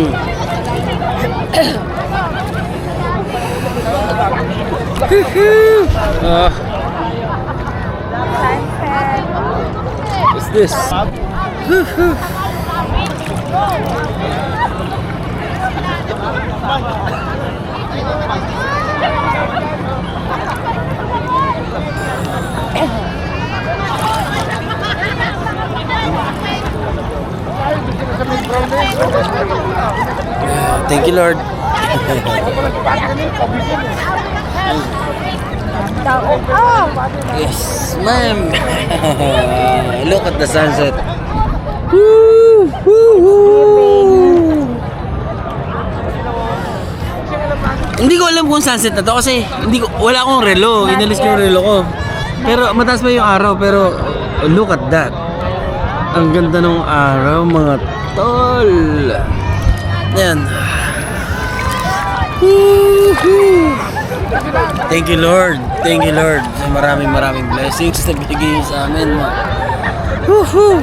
What's this? Thank you, Lord. Tao. Oh! Yes, ma'am. Look at the sunset. Hindi ko alam kung sunset na to kasi wala akong relo. Inalis ko yung relo ko. Pero mataas pa yung araw pero look at that. Ang ganda ng araw mga tol. Yan. Thank you, Lord. Thank you, Lord. Maraming blessings na binigay sa amin. Woohoo!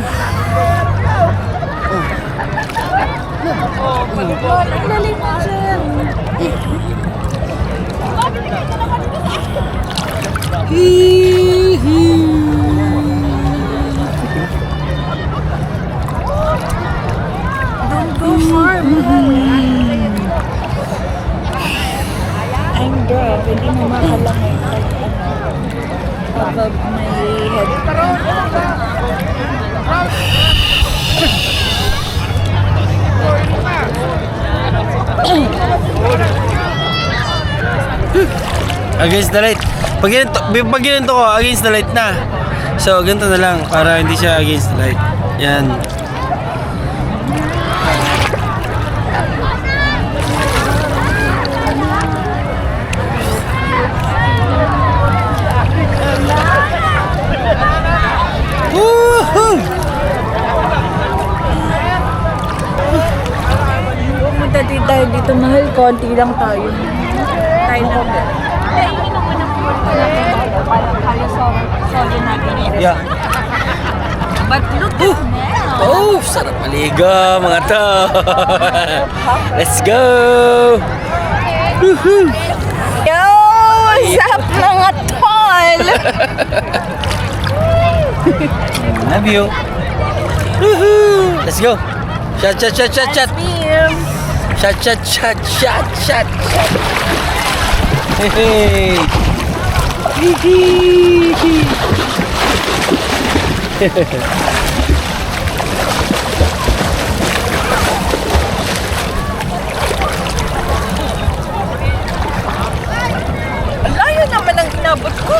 Lalim dyan. Don't go far, I'm grabe, hindi mo makalamay above my head. Against the light. Pag ginanto ko, against the light na. So, ganito na lang para hindi siya against the light. Yan. Woohoo! Pumunta din tayo dito, mahal. Konti lang tayo. Tayo lang. Halos solo natin. Yeah. But look at now. Oh, sarap maligo mga to. Let's go. Woohoo! Yo! What's up mga tol? Love you. Woohoo! Let's go. Shot. Film. Shot. Hey. Layo naman ang inabot ko.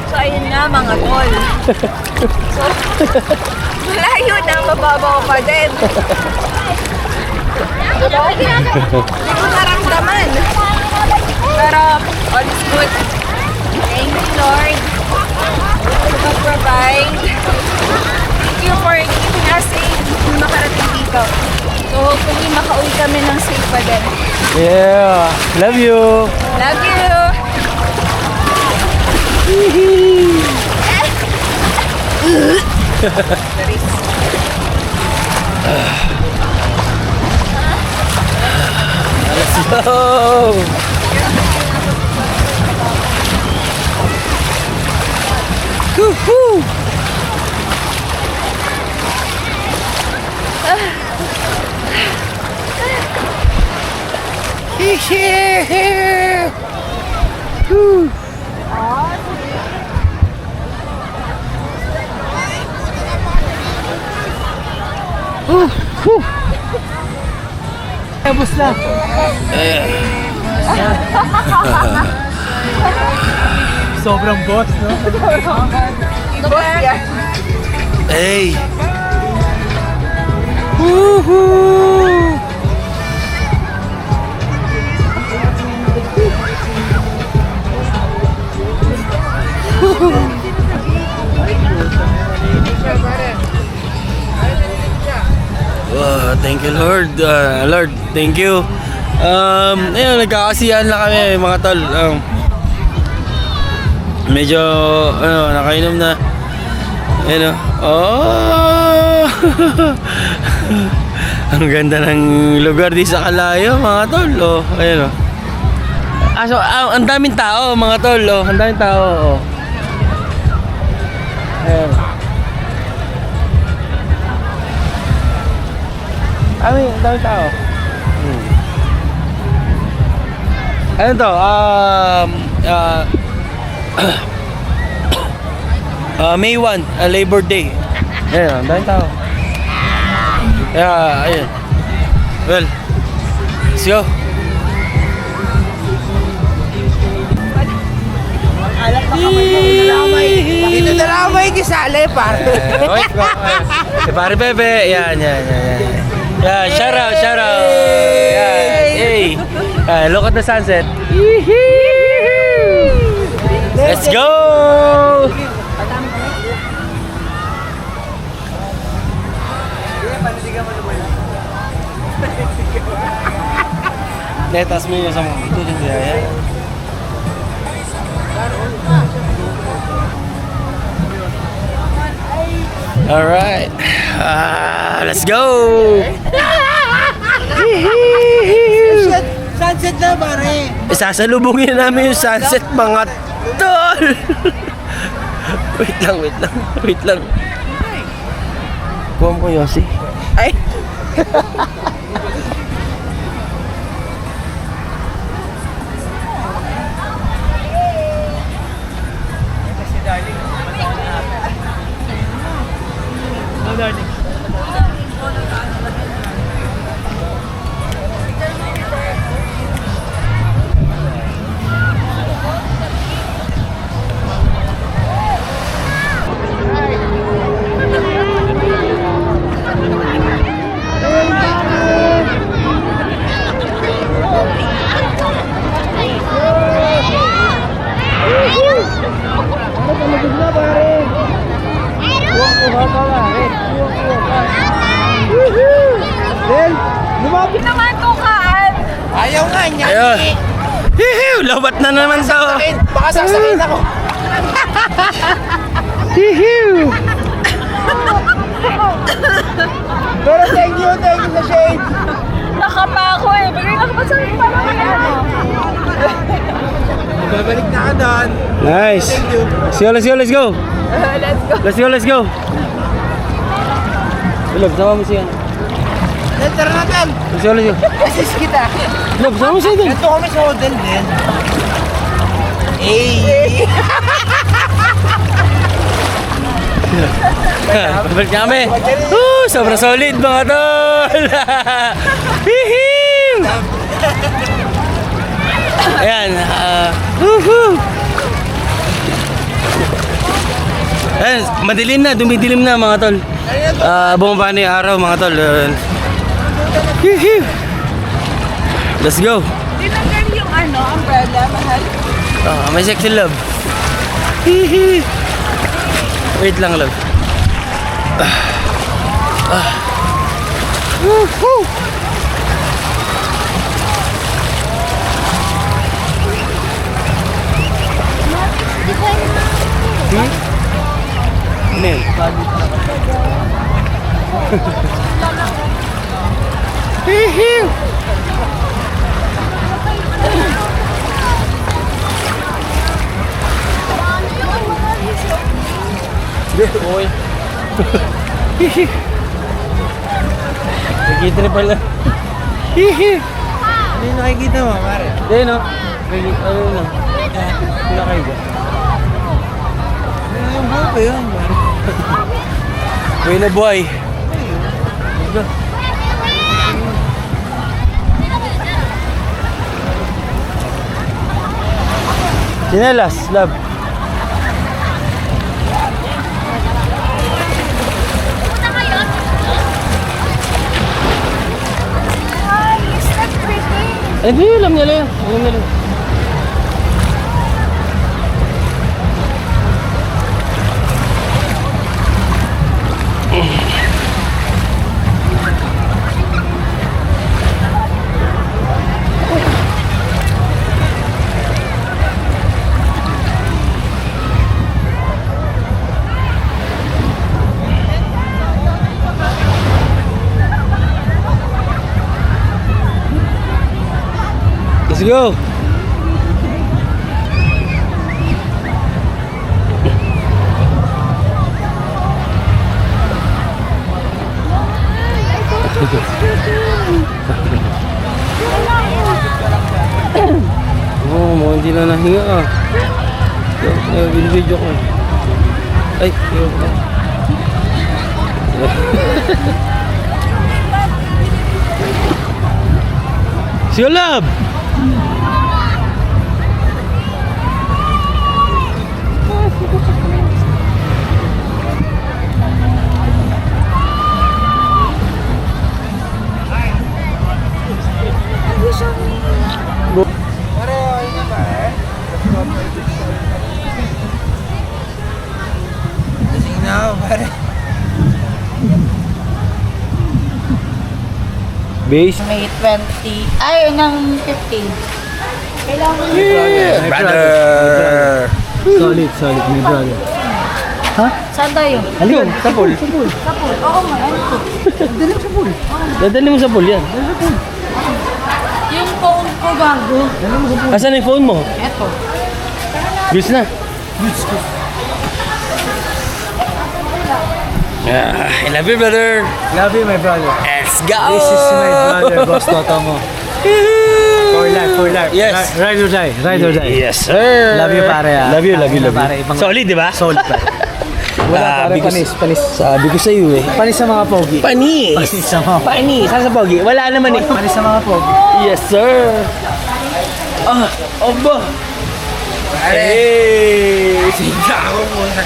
So, ayun nga mga tol. So, malayo na, mababaw pa din. Hindi ko naramdaman. Pero, all is good. Thank you, Lord. To provide. Thank you for keeping us safe nung makarating dito. So, hopefully, makauwi kami ng safe pa din. Yeah. Love you. Love you! Let's go. Woohoo! Tapos na. Sobrang boss, no? Boss yan. Hey! Woohoo! Wow, thank you Lord. Lord, thank you. Ayun, nagkakasiyahan lang kami mga tol. Medyo nakainom na. Ayun oh. Ang ganda ng lugar di sa Kalayo mga tol. Oh, ayun oh. So, ang daming tao mga tol. Oh, ang daming tao. Oh. Ayun. Ang daming tao. Ano to? May 1, Labor Day. Ayun, ang daming tao. Ayun. Well, let's go. Alam na kamay mo, dalamay. Dito dalamay kisali, pare. Wait, pare Bebe. Yan. Yan, shout out. Yan, hey. Look at the sunset. Let's go! Netas mo yung sa mga tutulong niya, yan. Alright. Let's go! Sunset na, pare. Isasalubungin namin yung sunset mga tol! Wait lang. Kuha mo ko Yossi. Ay. Hindi naman tukaan. Ayaw nga niya. Ayun. Hihiw! Lawat na naman to. Baka sasakin ako. Hihiw! Pero thank you sa shade. Nakapa ako eh. Bigay na ka sa akin. Paano kaya? Babalik na ka doon. Nice. Let's go. Let's go. Lob, sama mo siya. Tara natin. Let's go. Assist kita. Lob, sama mo siya din. Ito kami sa hotel din. Eh. Babalik kami. Sobrang solid mga tol. Hihiw! Ayan. Woohoo! Ayan, madilim na, dumidilim na mga tol. Bumaba na yung araw mga tol. Hihiw! Let's go. Tinanggal yung umbrella, mahal. May sexy love. Hihiw! Wait lang love. Woohoo! Ano yun? Hihiw! Okay. Nakikita na pala. Ano yung nakikita mo, pare? Hindi, no? Ano lang? Pinakaiba. Yung buhay pa yun, pare. Buhay na buhay. Sinelas, love. Ay, is that pretty? Eh, di, alam nila yun. Alam nila. Let's go. Oh, hindi na nahinga ah. Binibidyo ko. Ay, yun. Si Olab! Pare, ayun na pare. Lasing na ako, pare. Base. May 20. Ay, ng 15. Kailangan Brother! Solid, my brother. Saan tayo? Halika, sa pool. Sa pool. Oo nga, ano to? Dadali mo sa pool yan. Yung phone ko gago. Asan yung phone mo? Eto. Goods na. I love you, brother. Love you, my brother. Let's go! This is my brother, Boss Totomo. For life, for life. Yes. Ride or die, ride or die. Yes, sir. Love you, pare, ah. Love you, love you, love Pare, you. ibang- Solid, di ba? Solid, pare. Wala, pare, panis, panis. Sabi ko sa iyo eh. Panis sa mga pogi. Panis! Panis sa mga pogi. Panis! Saan sa pogi? Wala naman eh. Panis sa mga pogi. Yes, sir. Ah, oba. Hey! Sinta ako muna.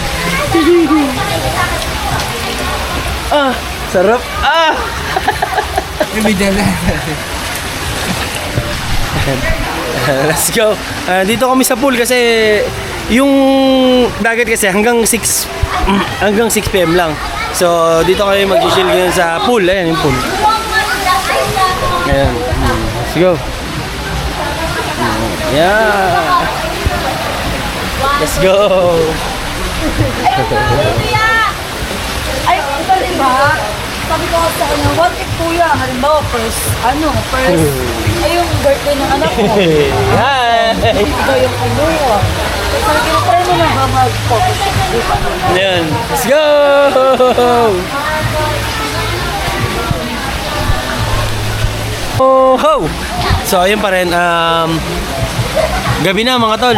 Ah, sarap. Ah! Let's go. Dito kami sa pool kasi yung dagat kasi hanggang 6 PM lang. So dito kami mag-chill ngayon sa pool. Ayan yung pool. Ayan. Let's go. Yeah. Let's go. Ay, ito diba? Sabi ko sa kanya, what if kuya, halimbawa first, ay yung birthday ng anak ko. Hi. Ito yung ano ko. Sabi ko, try mo lang ba mag-focus? Ayan. Let's go. Oh, ho. So, ayun pa rin. Gabi na mga tol.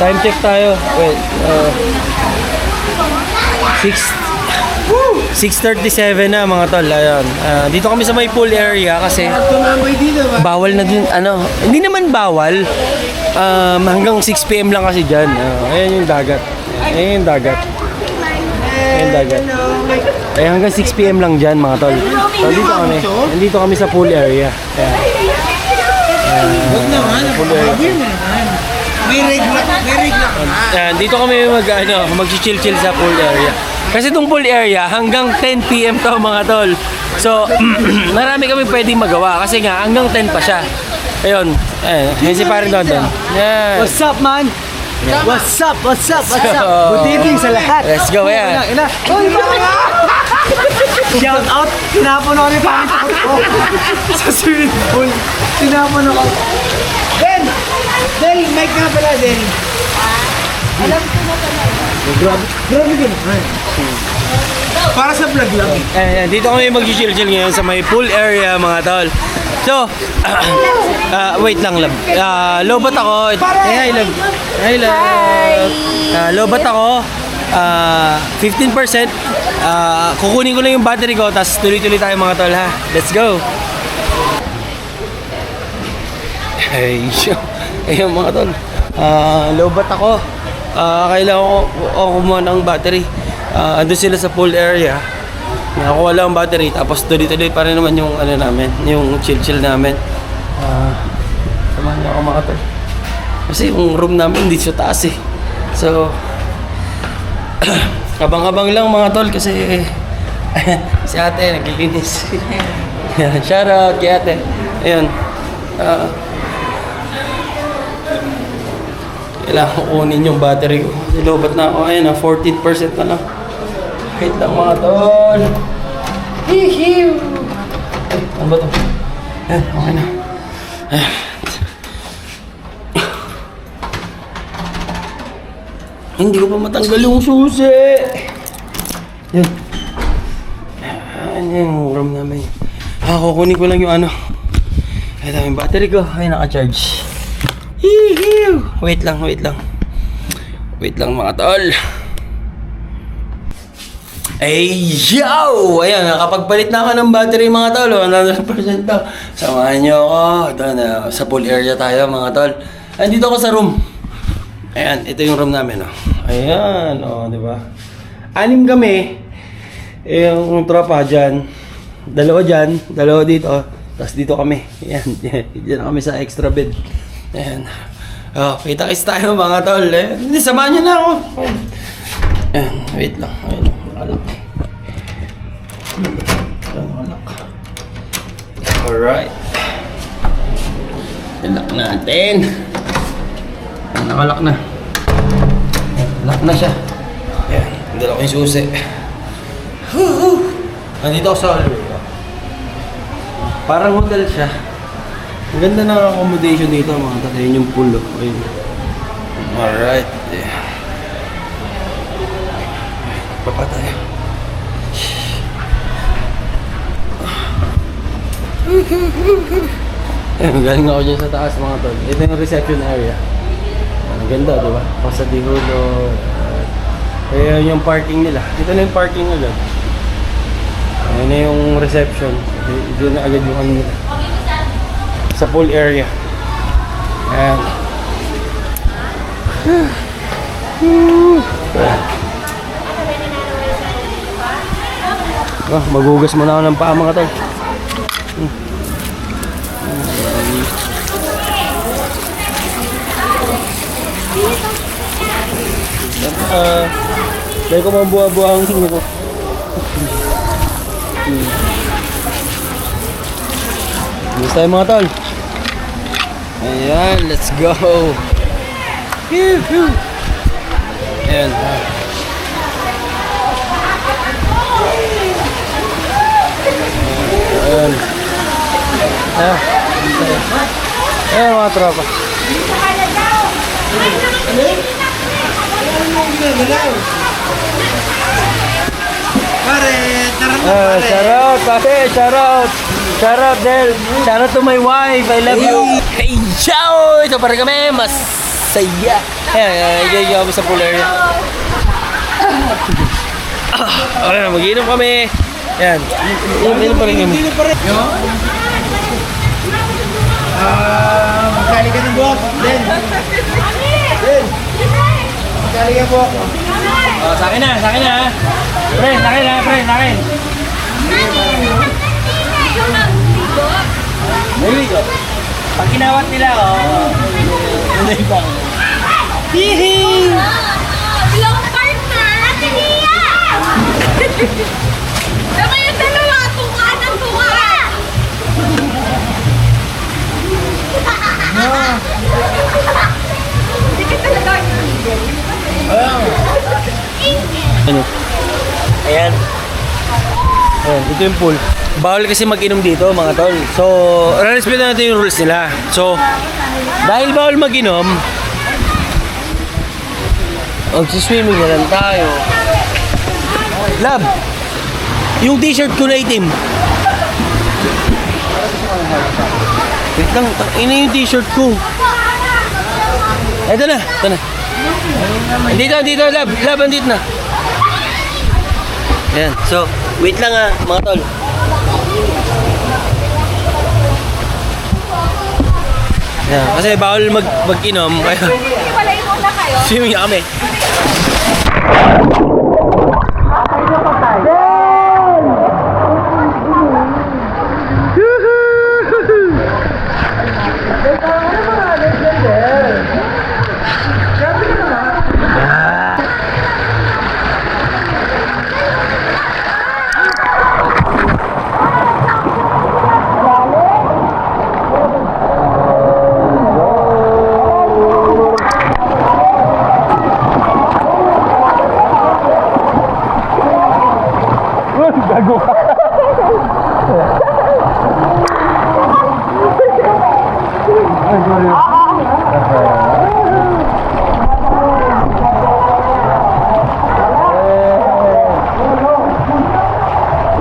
Time check tayo. Wait. 6:37 na mga tol. Ayun. Dito kami sa may pool area kasi bawal na din hindi naman bawal. Hanggang 6 PM lang kasi diyan. Ayan yung dagat. Ayan yung dagat. Ayan yung dagat. Ay hanggang 6 PM lang diyan mga tol. So dito kami. Nandito kami sa pool area. Ayan. Huwag naman, napakabir mo naman. May regla Dito kami mag-chill-chill sa pool area. Kasi itong pool area hanggang 10 PM to mga tol. So, marami kami pwedeng magawa kasi nga hanggang 10 pa siya. Ayun, yan si Paring Dondon. Yan. What's up, man? What's up? What's up? What's Let's up? go. Good evening sa lahat. Let's go, yeah. Ina. Shout out. Tinapon ako ni Pangit ko. Sa swimming pool. Tinapon ako. Den! Den! Mic nga pala, Den. Alam ko na talaga. Grabe ka naman. Para sa vlog lang. Dito kami mag-chill-chill ngayon sa may pool area mga tol. So, wait lang love. Lobat ako. Hi love. Hi love. Lobat ako. 15%. Kukunin ko lang yung battery ko, tapos tuloy-tuloy tayo mga tol ha. Let's go. Hey, ayun mga tol. Lobat ako. Kailangan ko kumuha ng battery. Andun sila sa pool area. Nakakuha lang ang battery, tapos tuloy-tuloy pa rin naman yung ano namin, yung chill-chill namin. Samahan niyo ako mga tol. Kasi yung room namin hindi sa taas eh. So, abang-abang lang mga tol kasi si ate naglilinis. Shout out kay ate. Ayun. Kailangan ko kunin yung battery ko. Nilobat na ako. Ayun na, 14% na lang. Wait lang mga tol. Hihiw! Ano ba ito? Okay na. Hindi ko pa matanggal yung susi. Yan. Yan yung room namin. Kukunin ko lang yung ano. Ito yung battery ko. Ay, naka-charge. Hihiw! Wait lang. Wait lang mga tol. Ay, yo! Ayan, nakapagpalit na ako ng battery mga tol. 100% to. Samahan nyo ako. Doon, sa pool area tayo mga tol. Andito ako sa room. Ayan, ito yung room namin. Oh. Ayan, di ba? 6 kami. Yung tropa dyan. 2 dyan, 2 dito. Tapos dito kami. Ayan, dyan kami sa extra bed. Ayan. Kita-kits tayo mga tol. Hindi, samahan nyo na ako. Ayan, wait lang. Ayan, nakalak. Alright. Ilak natin. Nakalak na. Lock na siya. Ayan, dala ko yung susi. Nandito ako sa hallway. Parang hotel siya. Ang ganda ng accommodation dito mga tata. Yun yung pool. Ayun. Alright. Yeah. Baba tayo. Galing ako dyan sa taas mga tol. Ito yung reception area. Ang ganda, di ba? Pasa di Hulo. Ayan yung parking nila. Dito na yung parking nila. Ayan na yung reception. Dito na agad yung ano nila. Sa pool area. Ayan. Magugas muna ako ng paa mga tol. Dahil ko mga buha-buha ang tingin ko. Gusto tayo mga tol. Ayan, let's go. Ayan. Ayan. Ayan mga tropa. Pare, tara na pare. Shout out, pare, shout out. Shout out, Del. Shout out to my wife. I love you. Hey, ciao! Ito para kami. Masaya. Ayan, kami sa pool area. Ayan, mag-inom kami. Ayan. Inom pa rin kami. Magkali ka ng buhok. Den. Magkali ka buhok. Sa akin na. Pre, sa akin. Naligo. Pag kinawat nila, naligo. Hihi! Yung partner, Ate Nia! Saka yung dalawa, tuka ng tuka! Hindi ka talaga Ano? Ayan. Ayan, ito yung pool. Bawal kasi mag-inom dito mga tol. So, respeto natin yung rules nila. So, dahil bawal mag-inom, Magsiswimming na lang tayo. Lab, yung t-shirt ko na itim. Wait lang, ina yung t-shirt ko. Ito na, ito na. Dito, lab, andito na. Ayan, so, wait lang mga tol. Ayan, kasi bawal mag-inom, kaya Hiwalay muna kayo. swimming na kami.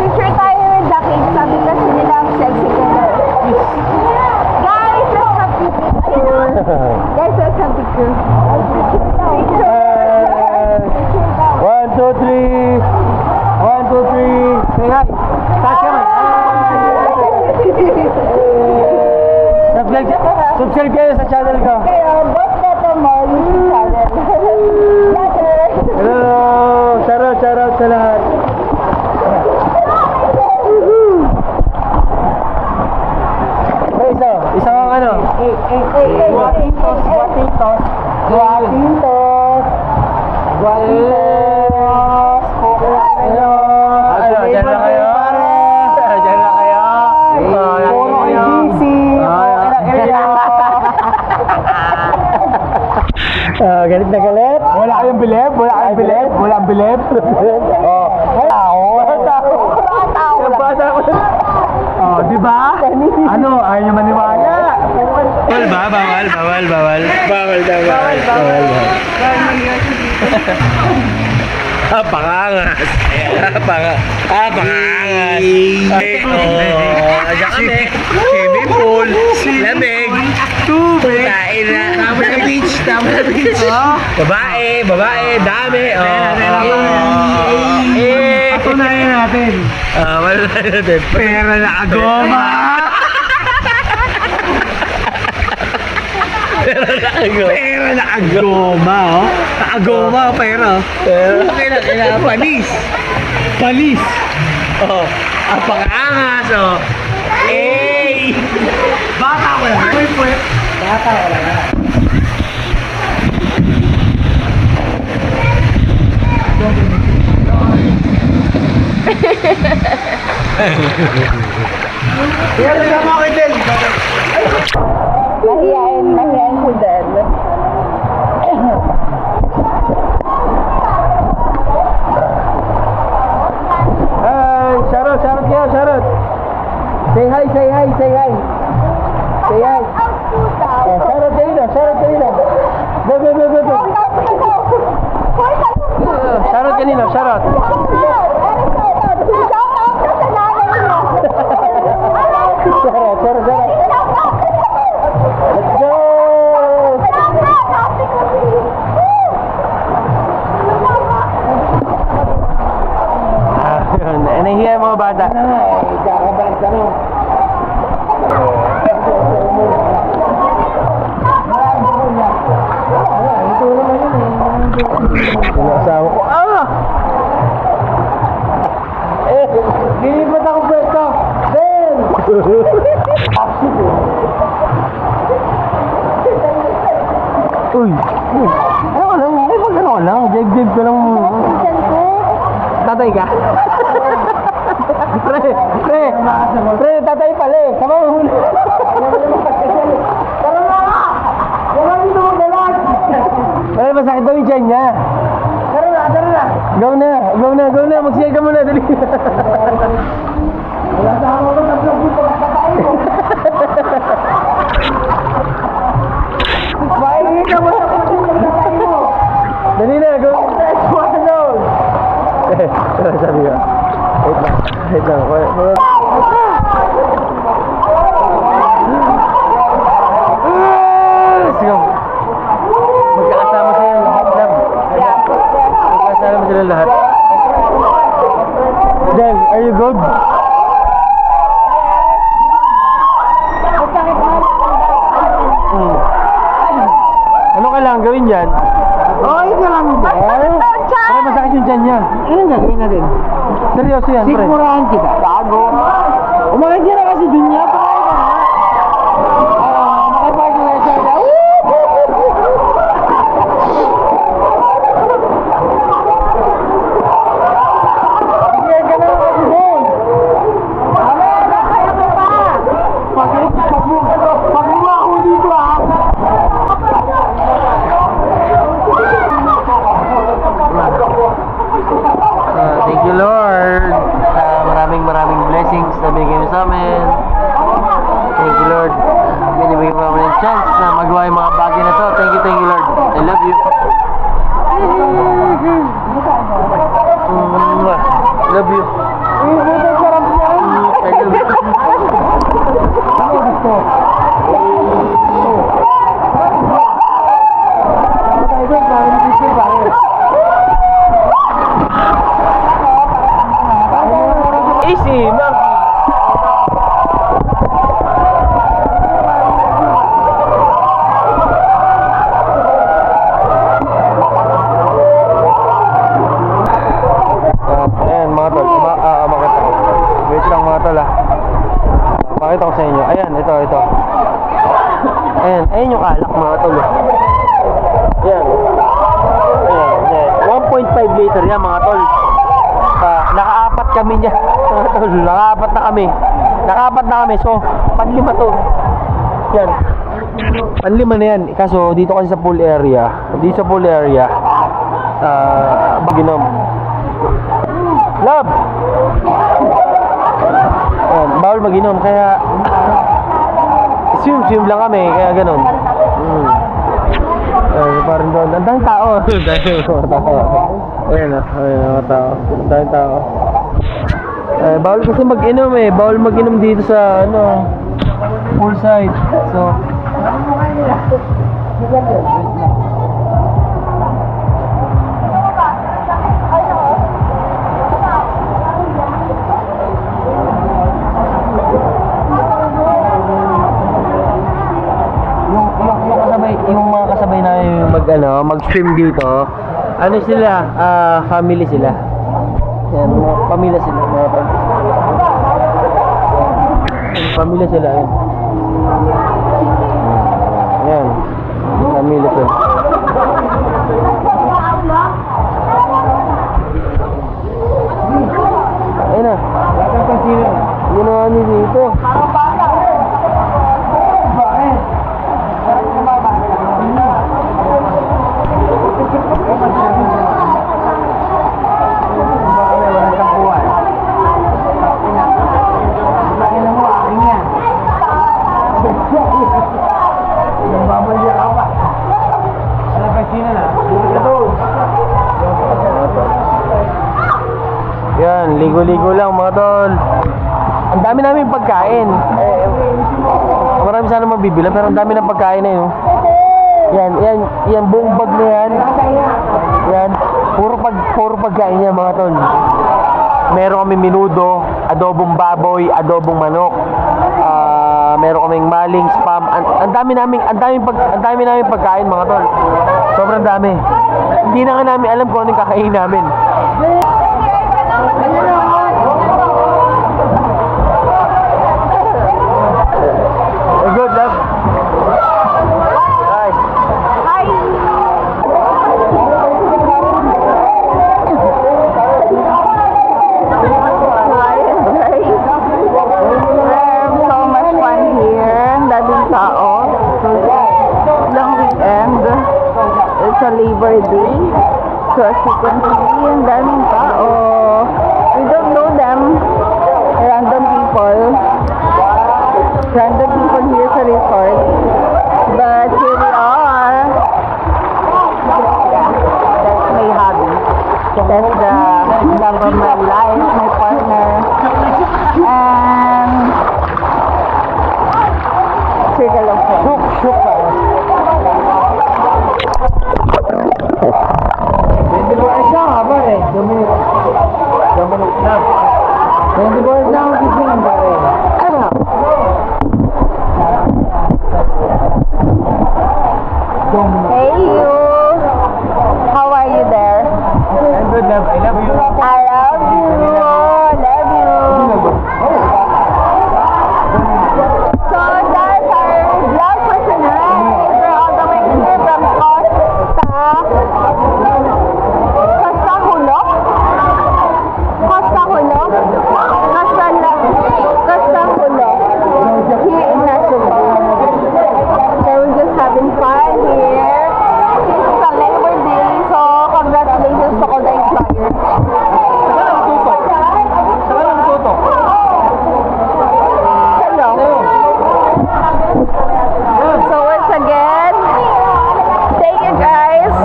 Picture tayo with the kids. Sabi kasi nila ang sexy ko. Guys, let's have picture. Guys, let's have picture. Picture. 1, 2, 3. 1, 2, 3. Say hi. Touch kami. Subscribe kayo sa channel ko. Hello. Shoutout sa lahat. Isa kang ano? Diyan lang kayo? Diyan lang kayo? Galit na galit? Wala kayong bilib? Wala kayong bilib? Wala ang bilib? Oh. Bata ko. Oh, di ba? Ano? Ayaw nyo maniwala. Bawal ba? Bawal. Pakangas. Pakangas. Ayan kami. Swimming pool. Lamig. Tubig. Kain na. Tama na beach. Babae. Dami. Patunayan natin. Wala natin. Pera na agoma. Pera na agoma, oh. Agoma, pera. Kailangan panis. Palis. Oh. Ang pakangas. Oh. Bata ko lang. Puwet. Bata ko lang. Yan, sama ko din. Mahihain si Dan. Charot kayo, charot. Say hi. Say hi. Charot kayo na. Go. Charot kanino, charot. Charot. Let's go. Nahihiya yung mga bata. Kakabahan ka no. Asawa ko. Lilipat ako pwesto. Ben! Uy. Ano ka lang? Ay, pag ano ka lang? Jig ka lang. Tatay ka? Pre, tatay pala eh. Sama mo huli. Tara na nga! Wala dito magalag! Wala, masakit daw yung tiyan niya. Tara na! Go na. Magsiyay ka muna, dali. Wala sa ako ng tatlong dito. Kapatay mo! Maingin ka mo sa kapatay mo! Dali na, go Wait lang. Let's go. Magkakasama sila lahat, Lab. Magkakasama sila lahat. Jen, are you good? Ano kailangan gawin dyan? Oh, yun lang. Pre, masakit yung dyan niya. Ano gagawin natin? Seryoso yan, pre. Sikmurahan kita. Bago. Umalag ka na kasi dun niya. Nakapag na siya. Thank you, Lord. Maraming blessings na binigay mo sa amin. Thank you, Lord. Binibigyan mo namin yung chance na magawa yung mga bagay na to. Thank you, Lord. I love you. Love you. Easy, monkey. Ayan mga tol, makita. Wait lang mga tol pakita ko sa inyo. Ayan, ito. Ayan yung alak mga tol. Ayan. 1.5 liter yan mga tol. Nakaapat kami niya. Nakaapat na kami. So, panlima to. Yan. Panlima na yan. Kaso, dito kasi sa pool area. Baginom. Love! Yan, bawal maginom. Kaya, swim lang kami. Kaya ganun. Parang doon. Ang daming tao. Ayan mga tao. Ang daming tao. Bawal kasi mag-inom bawal mag-inom dito sa poolside. So yung mga kasabay namin mag-swim dito. Ano sila? Family sila. Yan, mga pamilya sila. Pamilya sila. Yan. Pamilya sila. Ayun na. Ginawa niyo dito. Yan, ligo-ligo lang mga tol. Ang dami namin pagkain. Marami sana mabibilang pero ang dami ng pagkain na yun. Yan buong bag na yan. Yan, puro pagkain yan mga tol. Meron kami minudo, adobong baboy, adobong manok. Meron kaming maling spam. Ang dami naming pagkain mga tol. Sobrang dami. Hindi na nga namin alam kung anong kakainin namin. Good love. Hi. So much fun here. Daming tao. Long weekend. It's a Labor Day. So as you can see, ang daming tao. We don't know them. Random people here sa resort. But here we are. Yeah, that's my hobby. That's the love of my life, my partner, and circle of friends. Hey you! How are you there? I'm good, love. I love you. I love you! Love you! So that's our vlog for tonight. We're all the way here from Costa Hulog? Costa Hulog? Costa Hulog. Here in Nasugbu. So we're just having fun here. It's a Labor Day, so congratulations to all the employers. Hello. So once again, thank you guys.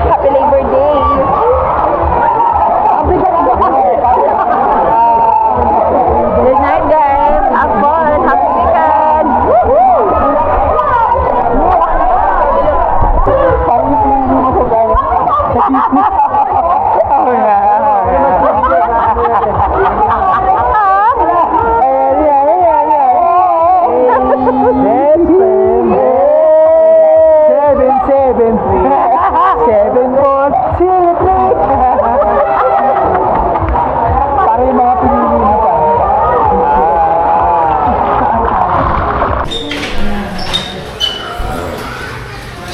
Happy Labor Day. Good night guys. Have fun. Happy weekend. Para yung mga pinili mo pa.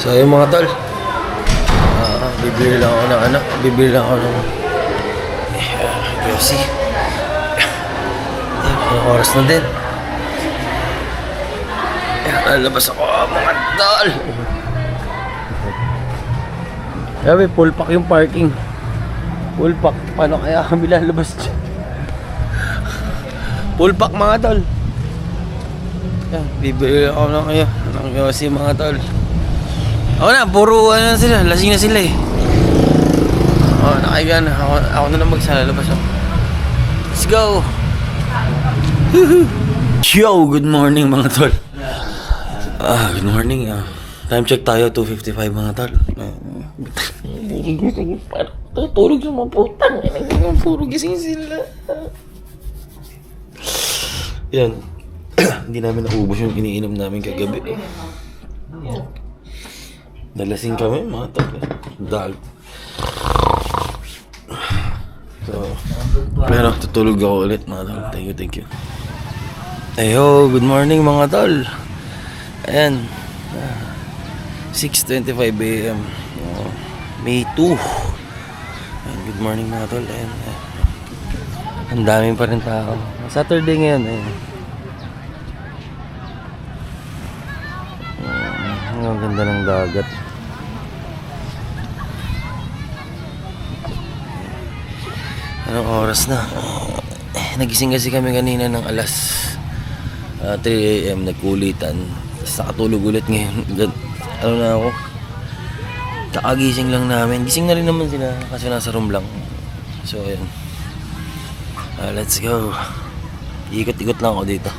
So yung mga tol, bibili lang ako ng bibili lang ako ng UFC. Anong oras na din? Lalabas ako mga tol. Sabi, full pack yung parking. Full pack. Paano kaya kami lalabas dyan? Full pack mga tol. Yan, bibili ako ng UFC mga tol. Ako na, puro ano na sila, lasing na sila eh. Nakahiga na. Ako na lang magsalalabas ako. Let's go! Yo, good morning mga tol. Good morning. Time check tayo, 2:55 mga tol. Tutulog sa mga putang. Puro gising sila. Yan. Hindi namin naubos yung iniinom namin kagabi. Nalasing kami mga tol. So, pero tutulog ako ulit mga tol. Thank you. Ayo, good morning mga tol. Ayan. 6:25 AM. May 2. Ayan, good morning mga tol. Ayan. Ang daming pa rin tao. Saturday ngayon. Ayan. Ang ganda ng dagat. Anong oras na? Nagising kasi kami kanina ng alas 3 AM, nagkulitan. Tapos nakatulog ulit ngayon. Ano na ako? Kakagising lang namin. Gising na rin naman sila kasi nasa room lang. So ayun. Let's go. Ikot-ikot lang ako dito.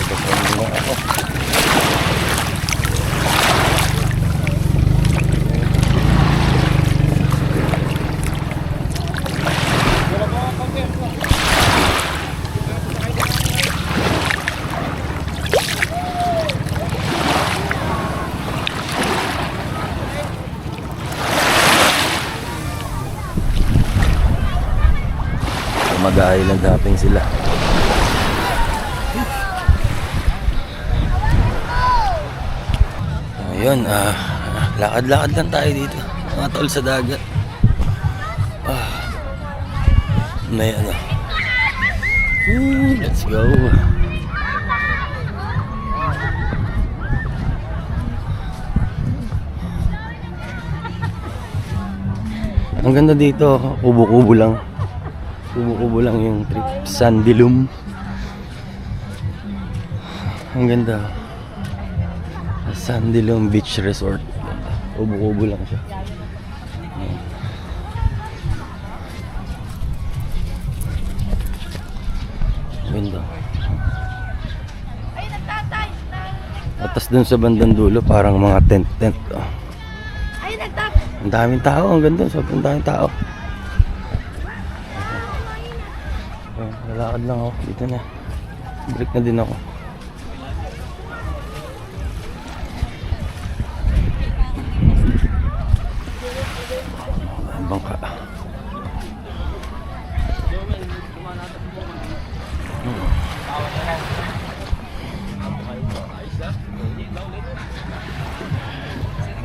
Ikot lang ako. Mag-island hopping sila. Ayun, lakad-lakad lang tayo dito. Mga tol sa dagat. May ano. Let's go. Ang ganda dito, kubo-kubo lang. Kubo-kubo lang yung trip. Sandilum. Ang ganda. Sandilum Beach Resort. Kubo-kubo lang siya. Ay, nagtatay. Tapos dun sa bandang dulo, parang mga tent. Oh. Ay, nagtatay. Ang daming tao, ang ganda. Sobrang daming tao. Lalakad lang ako. Dito na. Break na din ako. Bangka.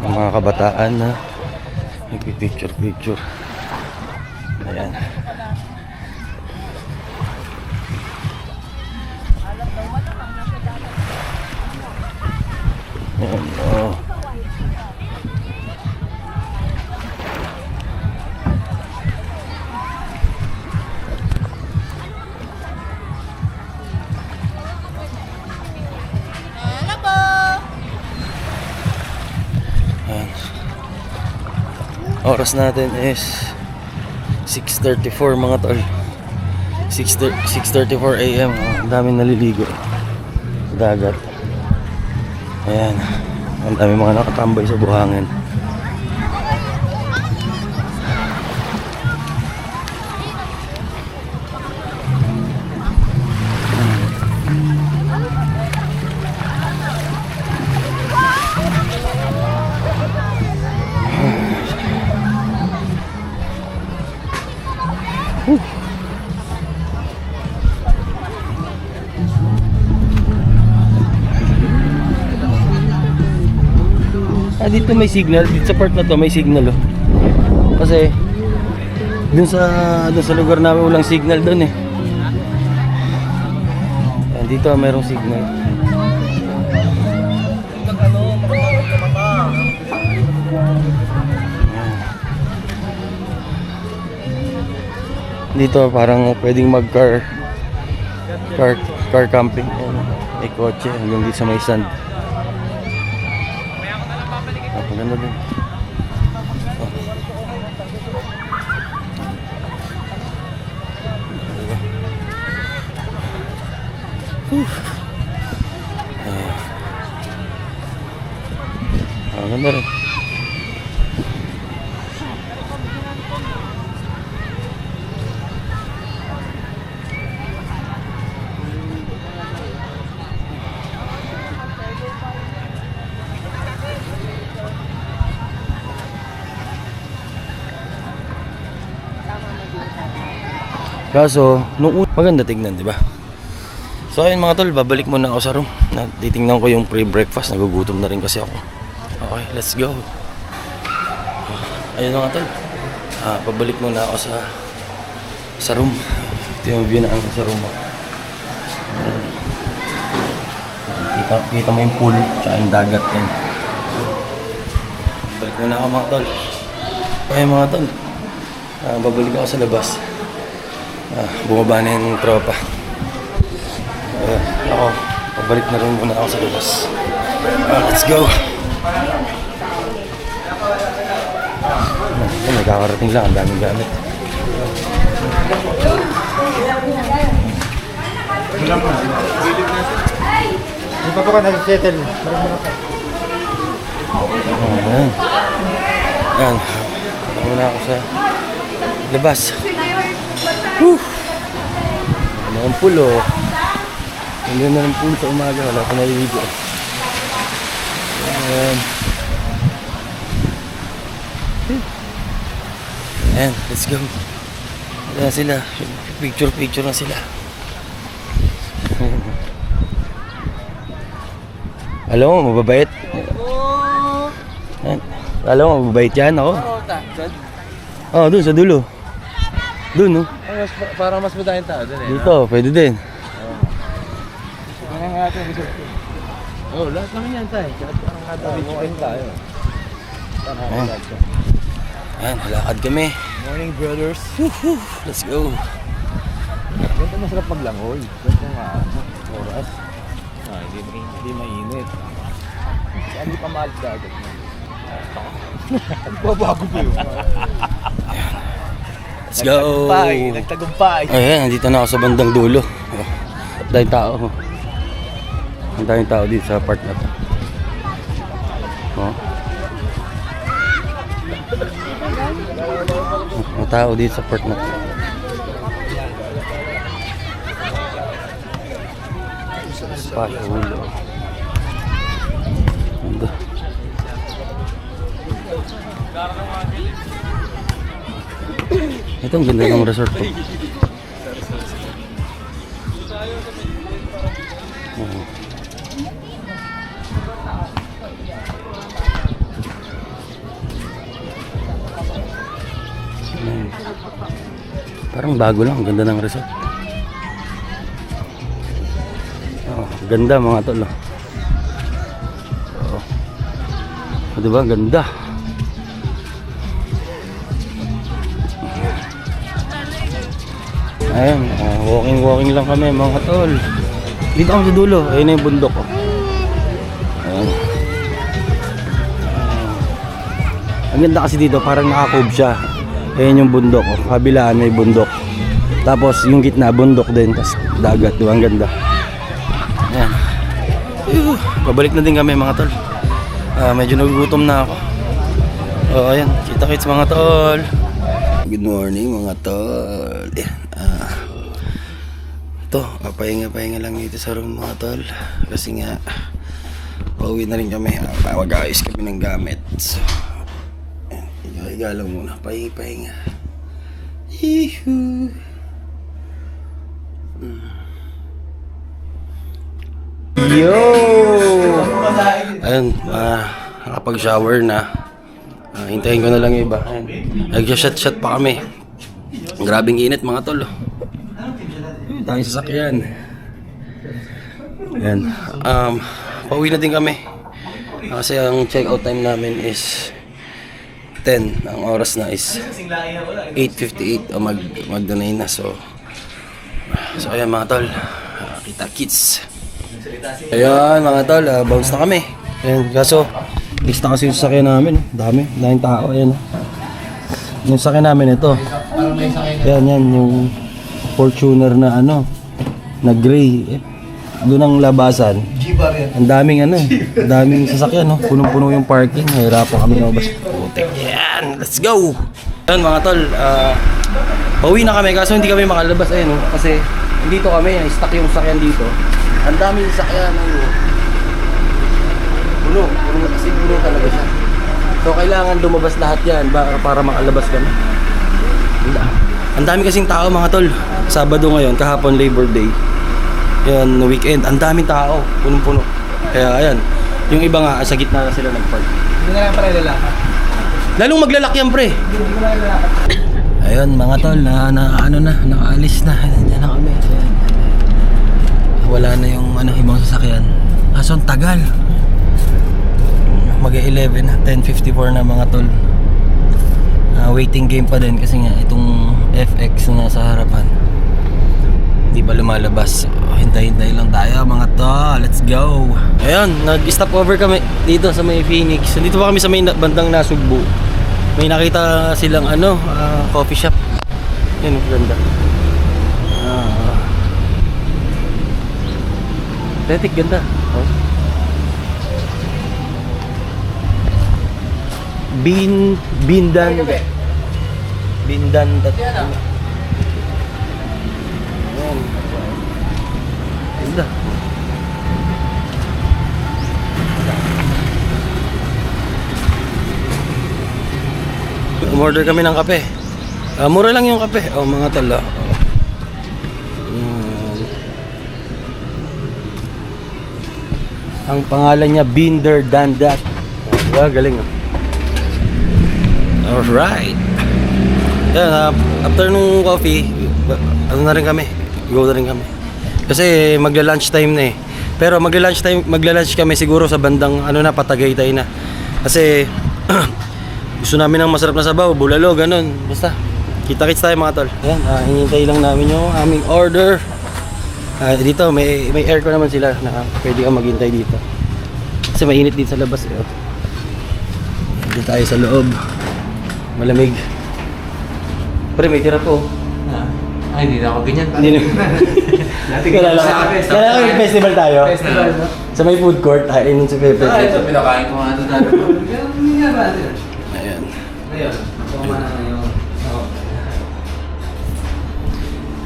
Ang mga kabataan na nagpipicture. Ayan. Ayan, oh. Ayan. Oras natin is 6:34 mga tol. 6:34 AM. Ang daming naliligo sa dagat. Ayan. Ang daming mga nakatambay sa buhangin. Dito may signal, dito sa part na to may signal oh. Kasi dun sa lugar namin walang signal doon eh. Ayan, dito merong signal. Dito parang pwedeng mag car camping. Ayan, may kotse hanggang dito sa may sand. Maganda din. Oh. Maganda rin. Kaso, maganda tignan, di ba? So ayun mga tol, babalik muna ako sa room. Titingnan ko yung pre-breakfast, nagugutom na rin kasi ako. Okay, let's go. Ayun mga tol. Pabalik muna ako sa room. Ito yung view na ang sa room. Kita mo yung pool, tsaka yung dagat yan. Balik muna ako mga tol. Ayun mga tol. Babalik ako sa labas. Bumaba na yung tropa. Ako, pabalik na rin muna ako sa labas. Let's go! Nagkakarating lang, ang daming gamit. Hindi pa ka nag-settle. Ayan. Ayan. Punta muna ako sa labas. Whew! Ano ang pool oh. Hindi na ng pool sa umaga. Wala ko naliligo. Ayan. Ayan, let's go. Ayan sila. Picture na sila. Alam mo, mababait. Ayan. Alam mo, mababait yan ako. Oh, dun sa dulo. Dun, no? Parang mas madaming tao dun eh. Dito, pwede din. Oh, lahat naman yan tayo. Parang nakatawid tayo. Ayan, lakad kami. Morning brothers. Let's go. Ganito masarap maglangoy. Ganito nga oras. Hindi mainit. Kasi hindi pa mahal sa dagat. Nagbabago pa yun. Let's go. Nagtagumpay. Ayan, nandito na ako sa bandang dulo. daming tao. Ang daming tao dito sa park na to. Oh. Ang tao dito sa park na to. Spasyo ulo. Ganda. Ito ang ganda ng resort to. Oh. Ayan. Parang bago lang, ang ganda ng resort. Oh, ganda mga tol. Oh. Oh, diba? Ganda. Ayan, walking lang kami mga tol. Dito ako sa dulo, ayun na yung bundok. Oh. Ayan. Ang ganda kasi dito, parang nakakob siya. Ayan yung bundok, oh. Kabilaan may bundok. Tapos yung gitna, bundok din, tapos dagat, diba? Ang ganda. Ayan. Pabalik na din kami mga tol. Medyo nagugutom na ako. Oh, ayan, kita-kits mga tol. Good morning mga tol. Ito, pahinga lang dito sa room mga tol. Kasi nga, pauwi na rin kami. Mag-ayos kami ng gamit. So, higa lang muna. Pahinga. Hihu. Yo! Ayun, nakapag-shower na. Hintayin ko na lang yung iba. Nag-shot pa kami. Grabing init mga tol. Tayong sasakyan. Ayan. Pauwi na din kami. Kasi ang check-out time namin is 10. Ang oras na is 8:58. Mag-donate na. So ayan mga tol. Kita kits. Ayan mga tol. Bounce na kami. Ayan. Kaso, lista kasi yung sasakyan namin. Daming tao. Ayan. Yung sasakyan namin ito. Yan yung Fortuner na na gray. Doon ang labasan. Ang daming sasakyan, no? Punong-puno yung parking. Mahirapan kami na bas. Yan, let's go. Ayun mga tol, pauwi na kami kaso hindi kami makalabas ayun, no? Kasi dito kami, na-stuck yung sasakyan dito. Ang daming sasakyan, puno kasi puno talaga siya. So kailangan lumabas lahat yan para makalabas kami. Ang dami kasing tao mga tol. Sabado ngayon, kahapon Labor Day. Yan, weekend. Ang daming tao. Punong-puno. Kaya ayan. Yung iba nga, sa gitna na sila nag-park. Hindi na lang pala lalakad. Lalong maglalak yan, pre. Hindi ko na lalakad. Ayun, mga tol, nakaalis na. Ayan na kami. Ayan. Wala na yung ibang sasakyan. Kaso ang tagal. Mag-11 na, 10:54 na mga tol. Waiting game pa din kasi nga itong FX na sa harapan hindi pa lumalabas. So, hintay-hintay lang tayo mga tol. Let's go. Ayun, nag-stop over kami dito sa may Phoenix. Dito pa kami sa may bandang Nasugbu. May nakita silang coffee shop. Yan, ganda. Aesthetic, ganda. Oh. Bindan. Ayan. Ganda. Umorder kami ng kape. Mura lang yung kape. Oh, mga tala. Ang pangalan niya Binder Dandat. Oh, galing. Alright. Yan, after nung coffee, na rin kami. Go na rin kami. Kasi magla-lunch time na eh. Pero magla-lunch kami siguro sa bandang Patagaytay na. Kasi gusto namin ng masarap na sabaw, bulalo, ganun. Basta, kita-kits tayo mga tol. Ayan, hinihintay lang namin yung aming order. Dito, may aircon naman sila na pwede kang maghintay dito. Kasi mainit dito sa labas. Dito tayo sa loob. Malamig. Pre, may tira po. Ay, hindi na ako ganyan. Hindi na. Kailangan ko yung festival tayo. Festival, no? Sa may food court, hainin sa Pepe. Ito, pinakain ko nga ito dati. Hindi nga ba? Ayan. Ngayon, ako man na ngayon.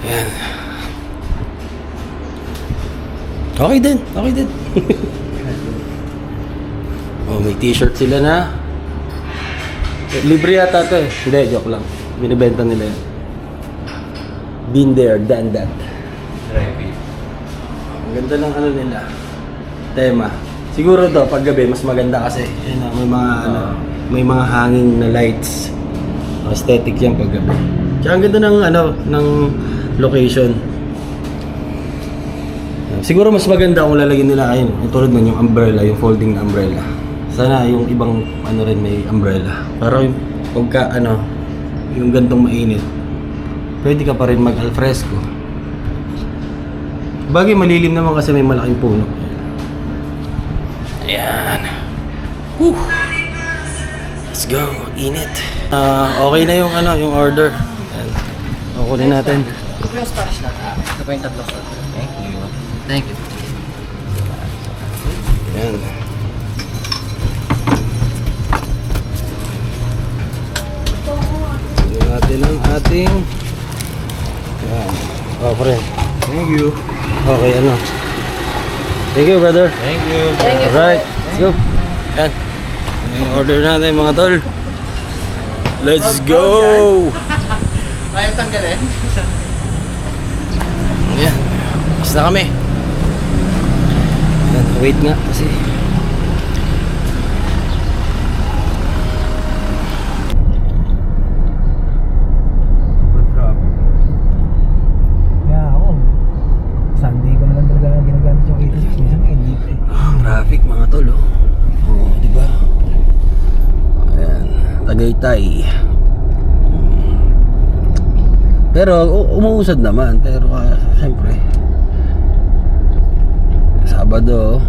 Ayan. Okay din. Okay din. Oh, may t-shirt sila na. Libre yata ito eh. Hindi, joke lang. Binibenta nila yan. Been there, done that. Ang ganda ng ano nila. Tema. Siguro to pag gabi mas maganda kasi yun, may mga may mga hanging na lights. Aesthetic yan pag gabi. Tsaka ang ganda ng ng location. Siguro mas maganda kung lalagyan nila ayun, tulad nun yung umbrella, yung folding na umbrella. Sana yung ibang rin may umbrella. Para yung pagka yung gantong mainit, pwede ka pa rin mag alfresco. Bagay malilim naman kasi may malaking puno. Ayan. Whew. Let's go. Init. Okay na yung yung order. Ayan. Kukunin natin. Ito pa yung tatlo. Thank you. Thank you. Ayan. Kunin natin ang ating ayan. Oh, friend. Thank you. Okay, Thank you, brother. Thank you. Alright, let's go. Ayan. Yung order natin mga tol. Let's go! Ayaw tanggalin? Ayan. Basta na kami. Ayan, wait nga kasi. Kaya ako, Sunday ko na lang talaga ginagamit yung 86. Minsan nga hindi eh. Traffic mga tol, oh. Oo, di ba? Ayan, Tagaytay. Pero umuusad naman, pero siyempre Sabado,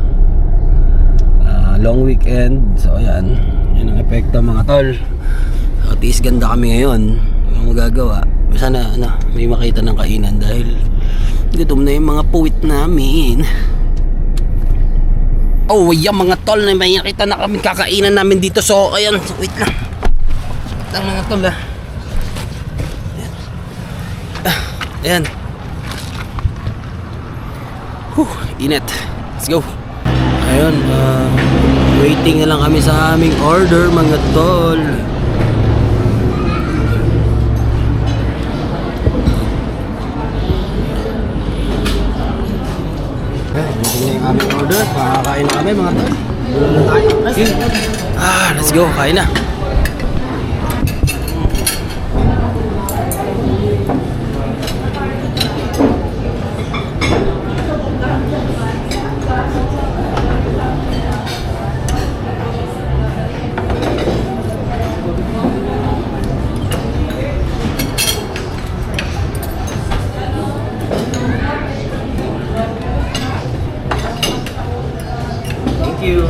long weekend. So ayan, yun ang epekto mga tol. At least ganda kami ngayon. Yung magagawa, sana may makita ng kainan dahil gutom na yung mga puwit namin. Oh, yan mga tol, na may nakita na kami kakainan namin dito. So, ayan, wait lang. Wait lang mga tol, Ayan. Init. Let's go. Ayun, waiting na lang kami sa aming order mga tol. Waiting na yung aming order. Makakain na kami mga tol. Bulan na tayo. Let's go. Kain na. Thank you.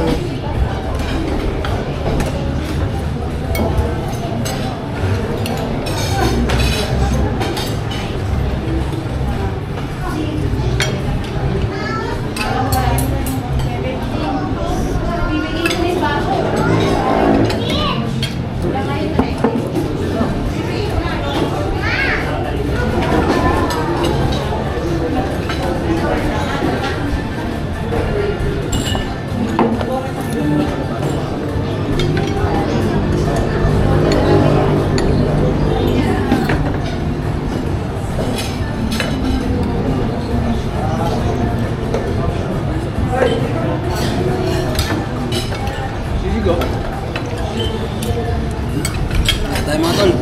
Tayo mga tol.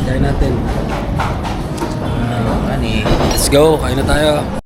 Kain natin. Let's go, kain na tayo.